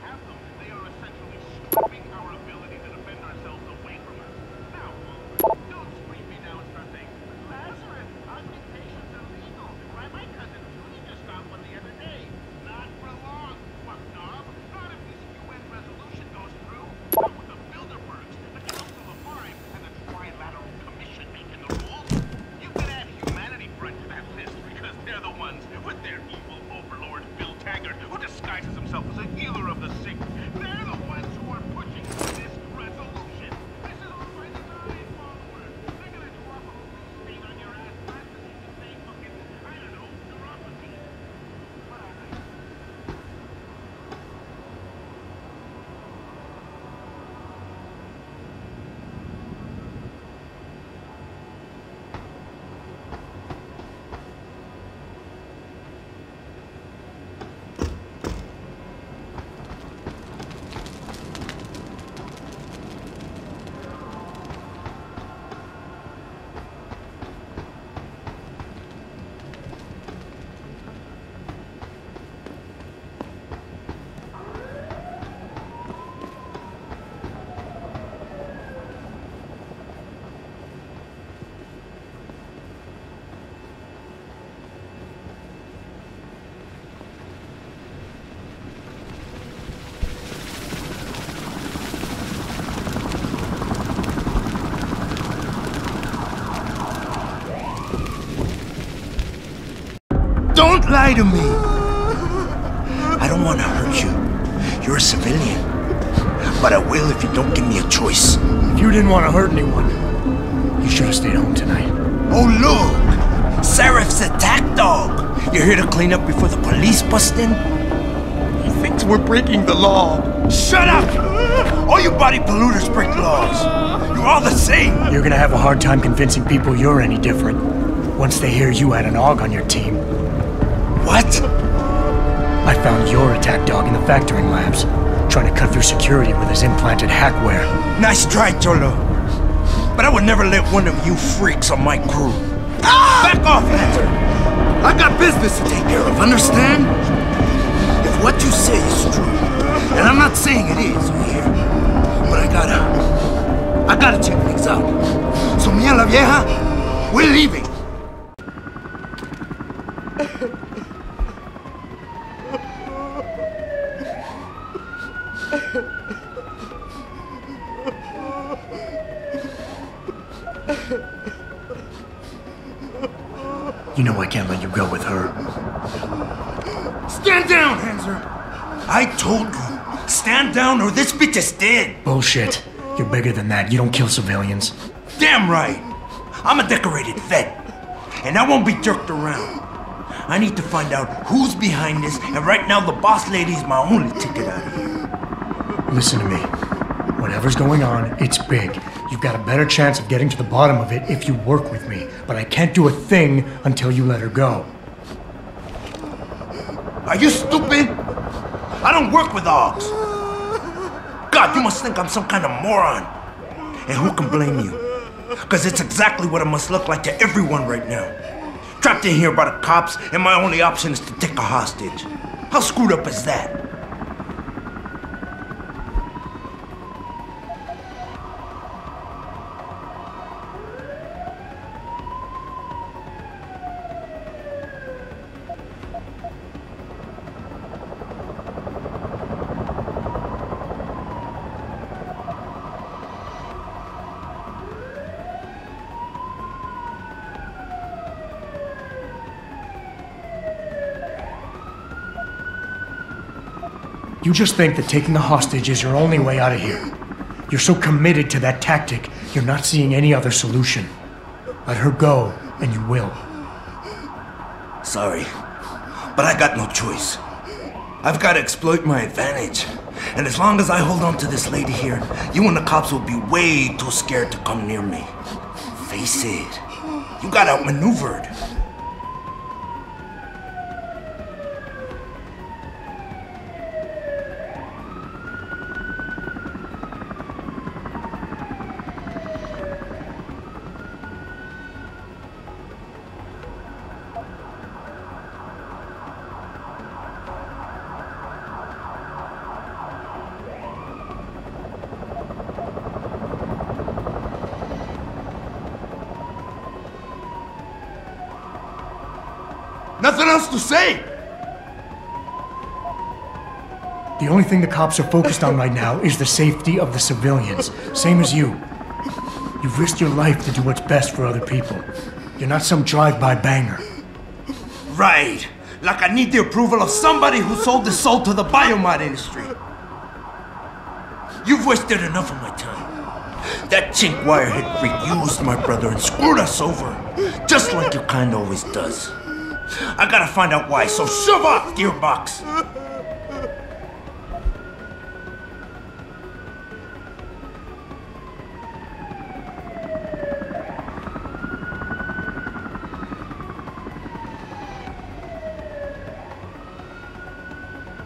S12: Don't lie to me! I don't want to hurt you. You're a civilian. But I will if you don't give me a choice.
S6: If you didn't want to hurt anyone, you should have stayed home tonight.
S12: Oh, look! Seraph's attack dog! You're here to clean up before the police bust in? He thinks we're breaking the law. Shut up! All you body polluters break laws. You're all the same.
S6: You're gonna have a hard time convincing people you're any different once they hear you had an AUG on your team.
S12: What?
S6: I found your attack dog in the factoring labs, trying to cut through security with his implanted hackware.
S12: Nice try, Cholo. But I would never let one of you freaks on my crew. Ah! Back off, Hunter! I got business to take care of, understand? If what you say is true, and I'm not saying it is here, but I gotta check things out. So me and la vieja, we're leaving.
S6: You know I can't let you go with her.
S12: Stand down, Hanser! I told you, stand down or this bitch is dead!
S6: Bullshit. You're bigger than that. You don't kill civilians.
S12: Damn right! I'm a decorated vet, and I won't be jerked around. I need to find out who's behind this, and right now the boss lady is my only ticket out of here.
S6: Listen to me. Whatever's going on, it's big. You've got a better chance of getting to the bottom of it if you work with me. But I can't do a thing until you let her go.
S12: Are you stupid? I don't work with AUGs. God, you must think I'm some kind of moron. And who can blame you? Because it's exactly what it must look like to everyone right now. Trapped in here by the cops, and my only option is to take a hostage. How screwed up is that?
S6: You just think that taking a hostage is your only way out of here. You're so committed to that tactic, you're not seeing any other solution. Let her go, and you will.
S12: Sorry, but I got no choice. I've got to exploit my advantage. And as long as I hold on to this lady here, you and the cops will be way too scared to come near me. Face it, you got outmaneuvered. Nothing else to say!
S6: The only thing the cops are focused on right now is the safety of the civilians, same as you. You've risked your life to do what's best for other people. You're not some drive-by banger.
S12: Right. Like I need the approval of somebody who sold his soul to the biomod industry. You've wasted enough of my time. That chink wirehead freak used my brother and screwed us over. Just like your kind always does. I gotta find out why, so shove off, Gearbox!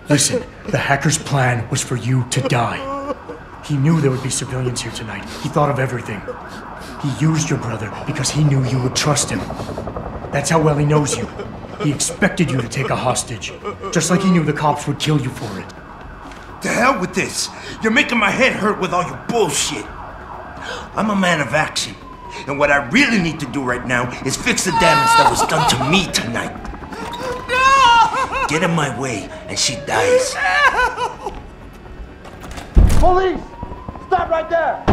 S6: Listen, the hacker's plan was for you to die. He knew there would be civilians here tonight. He thought of everything. He used your brother because he knew you would trust him. That's how well he knows you. He expected you to take a hostage, just like he knew the cops would kill you for it.
S12: To hell with this! You're making my head hurt with all your bullshit! I'm a man of action, and what I really need to do right now is fix the damage that was done to me tonight. Get in my way, and she dies.
S11: Police! Stop right there!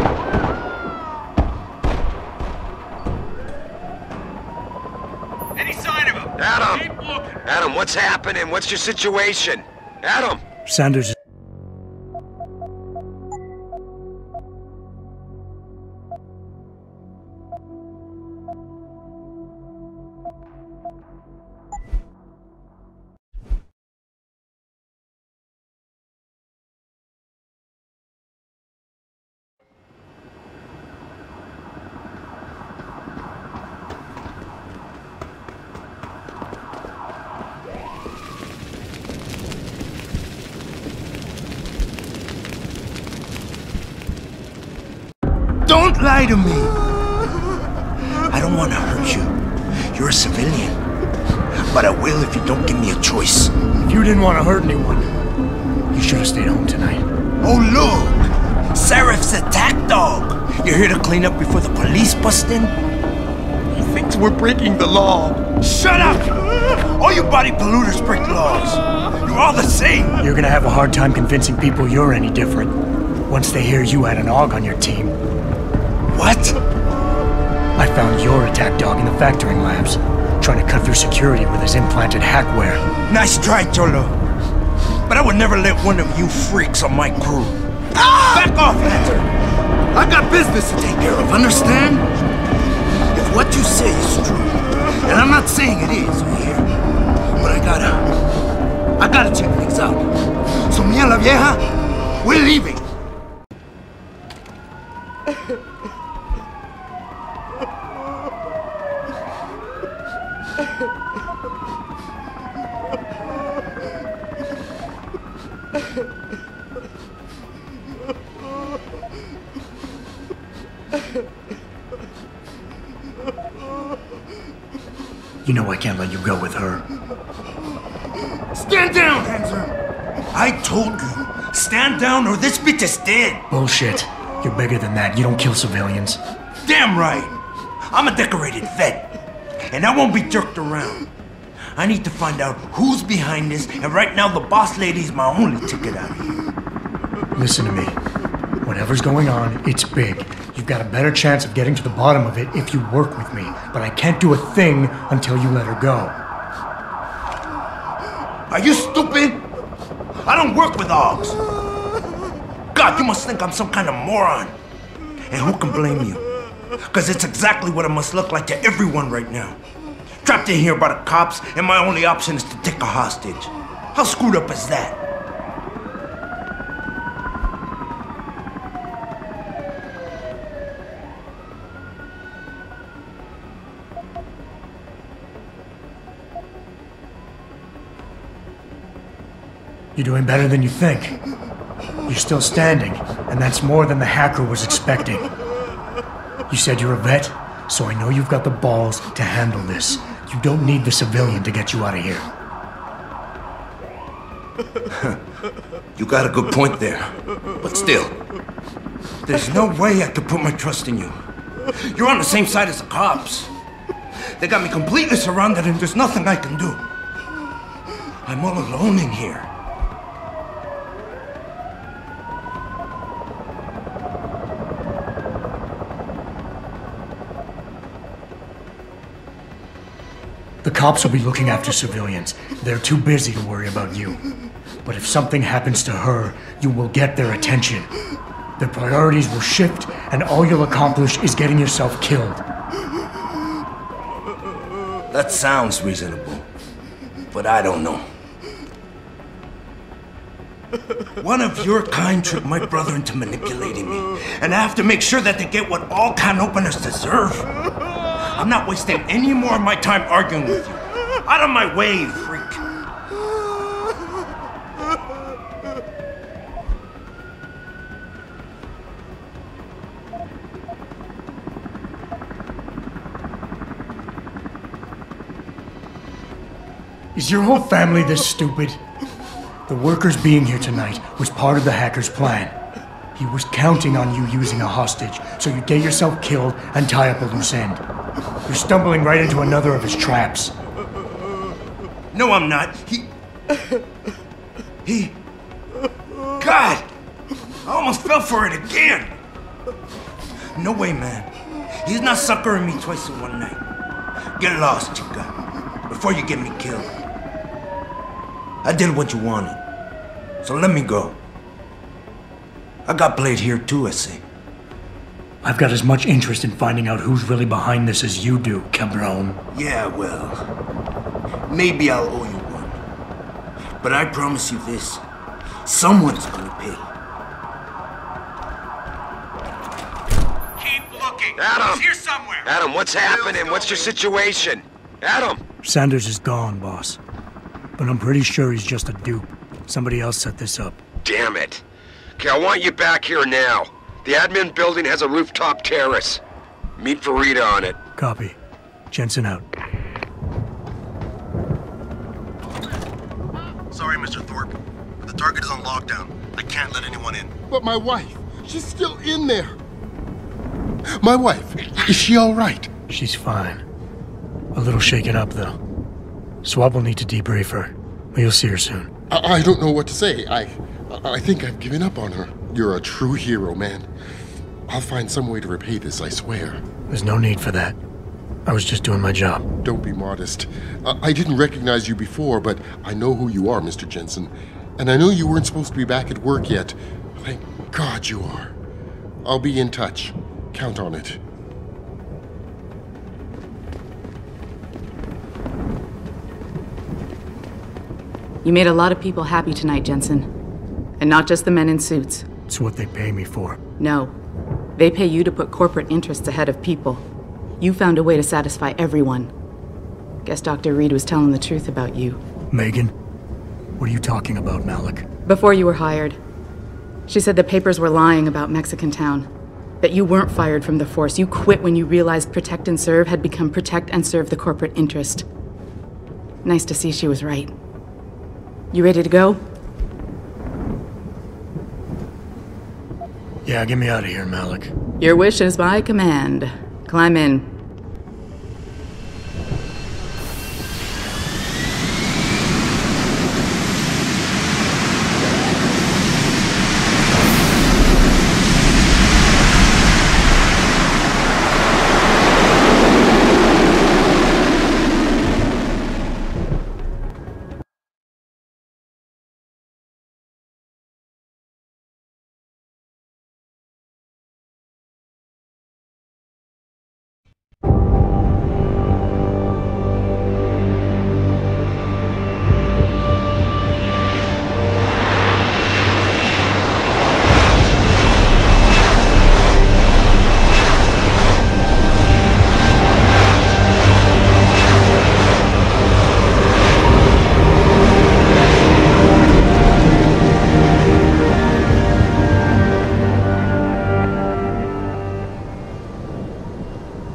S8: Any sign of him? Adam! Adam, what's happening? What's your situation? Adam!
S6: Sanders.
S12: Don't lie to me! I don't want to hurt you. You're a civilian. But I will if you don't give me a choice.
S6: If you didn't want to hurt anyone, you should have stayed home tonight.
S12: Oh look! Seraph's attack dog! You're here to clean up before the police bust in? He thinks we're breaking the law. Shut up! All you body polluters break laws. You're all the same.
S6: You're gonna have a hard time convincing people you're any different once they hear you had an AUG on your team.
S12: What?
S6: I found your attack dog in the factoring labs, trying to cut through security with his implanted hackware.
S12: Nice try, Cholo. But I would never let one of you freaks on my crew. Back off, Hunter! I got business to take care of, understand? If what you say is true, and I'm not saying it is here, but I gotta check things out. So me and la vieja, we're leaving.
S6: You know I can't let you go with her.
S12: Stand down, Hanser! I told you, stand down or this bitch is dead!
S6: Bullshit. You're bigger than that. You don't kill civilians.
S12: Damn right! I'm a decorated vet, and I won't be jerked around. I need to find out who's behind this, and right now the boss lady's my only ticket out of here.
S6: Listen to me. Whatever's going on, it's big. You've got a better chance of getting to the bottom of it if you work with me. But I can't do a thing until you let her go.
S12: Are you stupid? I don't work with hogs. God, you must think I'm some kind of moron. And who can blame you? Because it's exactly what it must look like to everyone right now. Trapped in here by the cops, and my only option is to take a hostage. How screwed up is that?
S6: You're doing better than you think. You're still standing, and that's more than the hacker was expecting. You said you're a vet, so I know you've got the balls to handle this. You don't need the civilian to get you out of here.
S12: You got a good point there. But still, there's no way I could put my trust in you. You're on the same side as the cops. They got me completely surrounded and there's nothing I can do. I'm all alone in here.
S6: The cops will be looking after civilians. They're too busy to worry about you. But if something happens to her, you will get their attention. Their priorities will shift, and all you'll accomplish is getting yourself killed.
S12: That sounds reasonable, but I don't know. One of your kind tricked my brother into manipulating me, and I have to make sure that they get what all can openers deserve. I'm not wasting any more of my time arguing with you. Out of my way, freak.
S6: Is your whole family this stupid? The workers being here tonight was part of the hacker's plan. He was counting on you using a hostage, so you'd get yourself killed and tie up a loose end. You're stumbling right into another of his traps.
S12: No, I'm not. God! I almost fell for it again! No way, man. He's not suckering me twice in one night. Get lost, chica, before you get me killed. I did what you wanted, so let me go. I got played here too, I see.
S6: I've got as much interest in finding out who's really behind this as you do, cabron.
S12: Yeah, well, maybe I'll owe you one. But I promise you this, someone's gonna pay.
S8: Keep looking! Adam! He's here somewhere! Adam, what's happening? What's your situation? Adam!
S6: Sanders is gone, boss. But I'm pretty sure he's just a dupe. Somebody else set this up.
S8: Damn it. Okay, I want you back here now. The admin building has a rooftop terrace. Meet Farida on it.
S6: Copy. Jensen out.
S14: Sorry, Mr. Thorpe, but the target is on lockdown. I can't let anyone in.
S7: But my wife, she's still in there. My wife, is she all right?
S6: She's fine. A little shaken up, though. Swab will need to debrief her, but you'll see her soon.
S7: I don't know what to say. I think I've given up on her. You're a true hero, man. I'll find some way to repay this, I swear.
S6: There's no need for that. I was just doing my job.
S7: Don't be modest. I didn't recognize you before, but I know who you are, Mr. Jensen. And I know you weren't supposed to be back at work yet. Thank God you are. I'll be in touch. Count on it.
S21: You made a lot of people happy tonight, Jensen. And not just the men in suits.
S6: It's what they pay me for.
S21: No. They pay you to put corporate interests ahead of people. You found a way to satisfy everyone. Guess Dr. Reed was telling the truth about you.
S6: Megan? What are you talking about, Malik?
S21: Before you were hired, she said the papers were lying about Mexican Town. That you weren't fired from the force. You quit when you realized Protect and Serve had become Protect and Serve the corporate interest. Nice to see she was right. You ready to go?
S6: Yeah, get me out of here, Malik.
S21: Your wish is my command. Climb in.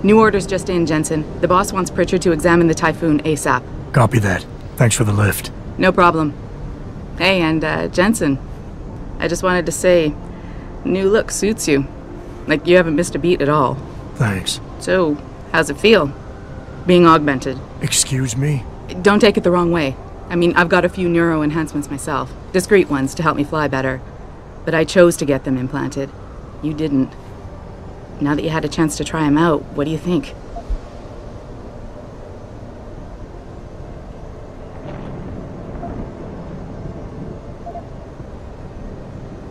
S21: New orders just in, Jensen. The boss wants Pritchard to examine the Typhoon ASAP.
S6: Copy that. Thanks for the lift.
S21: No problem. Hey, and Jensen, I just wanted to say, new look suits you. Like, you haven't missed a beat at all.
S6: Thanks.
S21: So, how's it feel? Being augmented?
S6: Excuse me?
S21: Don't take it the wrong way. I mean, I've got a few neuro enhancements myself. Discreet ones to help me fly better. But I chose to get them implanted. You didn't. Now that you had a chance to try them out, what do you think?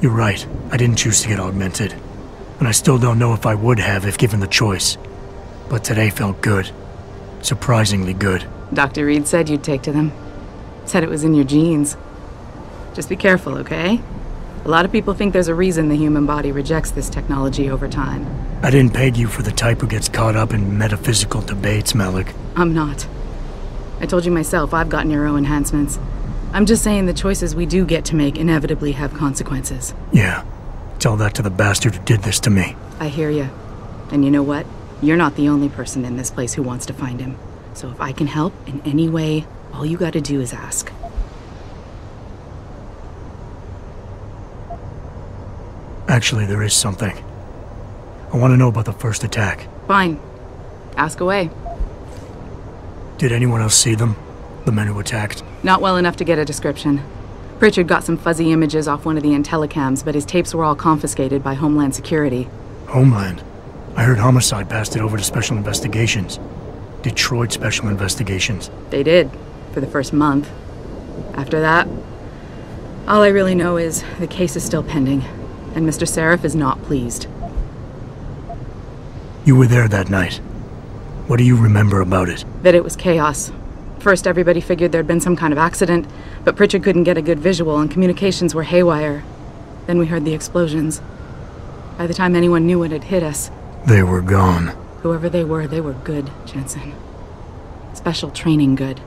S6: You're right. I didn't choose to get augmented. And I still don't know if I would have if given the choice. But today felt good. Surprisingly good.
S21: Dr. Reed said you'd take to them. Said it was in your genes. Just be careful, okay? A lot of people think there's a reason the human body rejects this technology over time.
S6: I didn't peg you for the type who gets caught up in metaphysical debates, Malik.
S21: I'm not. I told you myself I've got neuro enhancements. I'm just saying the choices we do get to make inevitably have consequences.
S6: Yeah. Tell that to the bastard who did this to me.
S21: I hear you. And you know what? You're not the only person in this place who wants to find him. So if I can help in any way, all you gotta do is ask.
S6: Actually, there is something. I want to know about the first attack.
S21: Fine. Ask away.
S6: Did anyone else see them? The men who attacked?
S21: Not well enough to get a description. Pritchard got some fuzzy images off one of the Intellicams, but his tapes were all confiscated by Homeland Security.
S6: Homeland? I heard Homicide passed it over to Special Investigations. Detroit Special Investigations.
S21: They did, for the first month. After that, all I really know is the case is still pending, and Mr. Seraph is not pleased.
S6: You were there that night. What do you remember about it?
S21: That it was chaos. First, everybody figured there'd been some kind of accident, but Pritchard couldn't get a good visual and communications were haywire. Then we heard the explosions. By the time anyone knew what had hit us...
S6: They were gone.
S21: Whoever they were good, Jensen. Special training good.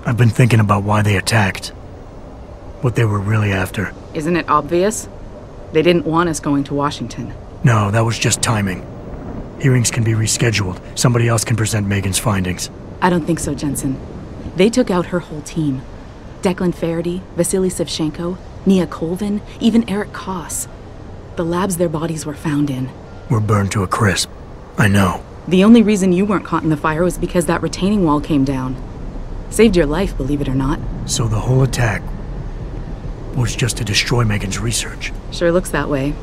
S6: I've been thinking about why they attacked. What they were really after.
S21: Isn't it obvious? They didn't want us going to Washington.
S6: No, that was just timing. Hearings can be rescheduled. Somebody else can present Megan's findings.
S21: I don't think so, Jensen. They took out her whole team. Declan Faraday, Vasily Savchenko, Nia Colvin, even Eric Koss. The labs their bodies were found in.
S6: Were burned to a crisp. I know.
S21: The only reason you weren't caught in the fire was because that retaining wall came down. Saved your life, believe it or not.
S6: So the whole attack was just to destroy Megan's research?
S21: Sure looks that way.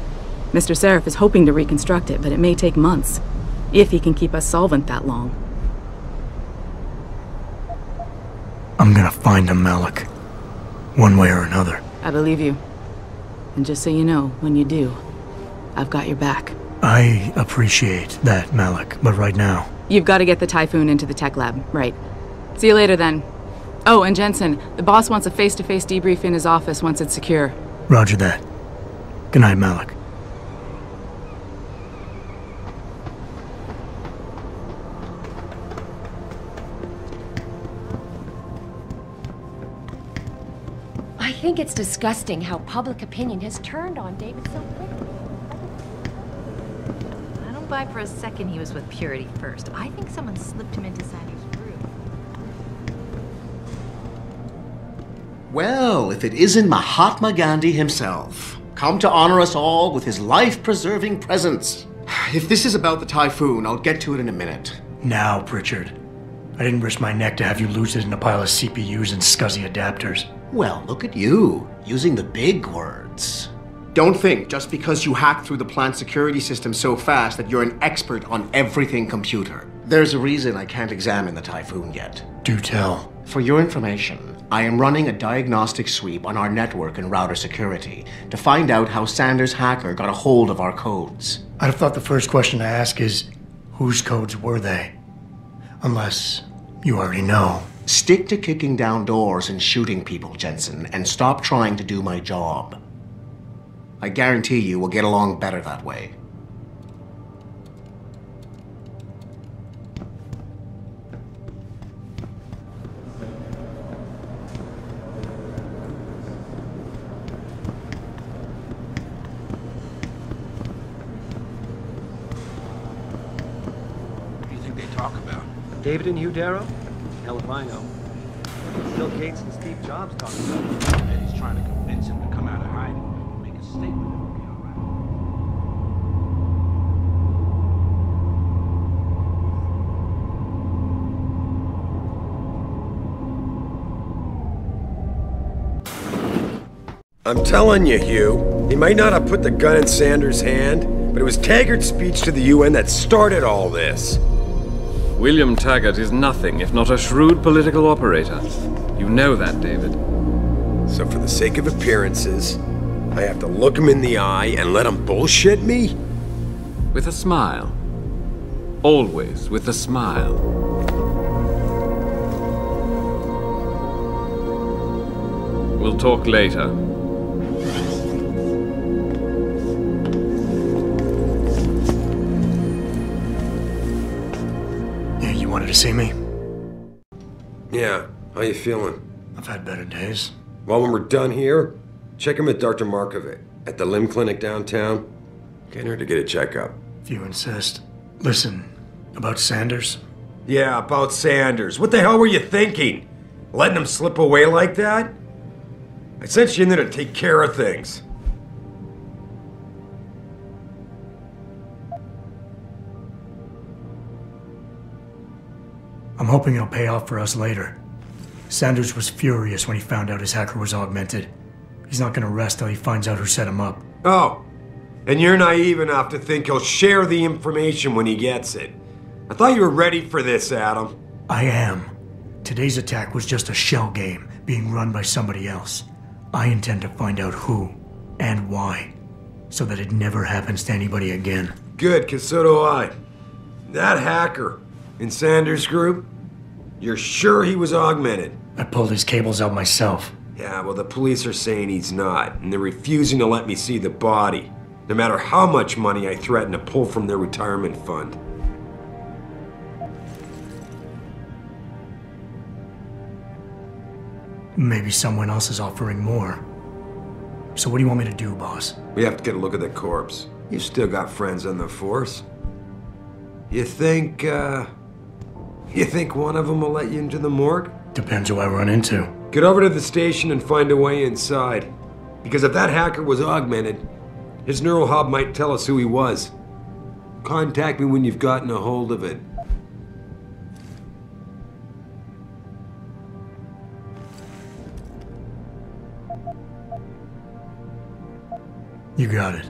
S21: Mr. Seraph is hoping to reconstruct it, but it may take months. If he can keep us solvent that long.
S6: I'm gonna find him, Malik. One way or another.
S21: I believe you. And just so you know, when you do, I've got your back.
S6: I appreciate that, Malik, but right now...
S21: You've got to get the Typhoon into the tech lab, right. See you later then. Oh, and Jensen, the boss wants a face-to-face debrief in his office once it's secure.
S6: Roger that. Good night, Malik.
S16: I think it's disgusting how public opinion has turned on David so quickly.
S18: I don't buy for a second he was with Purity first. I think someone slipped him into Sandy's groove.
S13: Well, if it isn't Mahatma Gandhi himself, come to honor us all with his life-preserving presence. If this is about the Typhoon, I'll get to it in a minute.
S6: Now, Pritchard. I didn't risk my neck to have you lose it in a pile of CPUs and scuzzy adapters.
S13: Well, look at you, using the big words. Don't think just because you hacked through the plant security system so fast that you're an expert on everything computer. There's a reason I can't examine the Typhoon yet.
S6: Do tell.
S13: For your information, I am running a diagnostic sweep on our network and router security to find out how Sanders' hacker got a hold of our codes.
S6: I'd have thought the first question to ask is, whose codes were they? Unless you already know.
S13: Stick to kicking down doors and shooting people, Jensen, and stop trying to do my job. I guarantee you we'll get along better that way.
S22: talk about?
S4: David and Hugh Darrow? Hell if I know. Bill Gates and Steve Jobs talking about it.
S22: And he's trying to convince him to come out of hiding and make a statement. It'll be all right.
S8: I'm telling you, Hugh, he might not have put the gun in Sanders' hand, but it was Taggart's speech to the UN that started all this.
S9: William Taggart is nothing if not a shrewd political operator. You know that, David.
S8: So for the sake of appearances, I have to look him in the eye and let him bullshit me?
S9: With a smile. Always with a smile. We'll talk later.
S6: You wanted to see me?
S8: Yeah, how you feeling?
S6: I've had better days.
S8: Well, when we're done here, check him with Dr. Markovic at the limb clinic downtown. Get her to get a checkup.
S6: If you insist. Listen, about Sanders?
S8: Yeah, about Sanders. What the hell were you thinking? Letting him slip away like that? I sent you in there to take care of things.
S6: I'm hoping it'll pay off for us later. Sanders was furious when he found out his hacker was augmented. He's not gonna rest till he finds out who set him up.
S8: Oh, and you're naive enough to think he'll share the information when he gets it. I thought you were ready for this, Adam.
S6: I am. Today's attack was just a shell game being run by somebody else. I intend to find out who and why, so that it never happens to anybody again.
S8: Good, 'cause so do I. That hacker in Sanders' group, you're sure he was augmented?
S6: I pulled his cables out myself.
S8: Yeah, well, the police are saying he's not, and they're refusing to let me see the body, no matter how much money I threaten to pull from their retirement fund.
S6: Maybe someone else is offering more. So what do you want me to do, boss?
S8: We have to get a look at the corpse. You've still got friends on the force. You think one of them will let you into the morgue?
S6: Depends who I run into.
S8: Get over to the station and find a way inside. Because if that hacker was augmented, his neural hub might tell us who he was. Contact me when you've gotten a hold of it.
S6: You got it.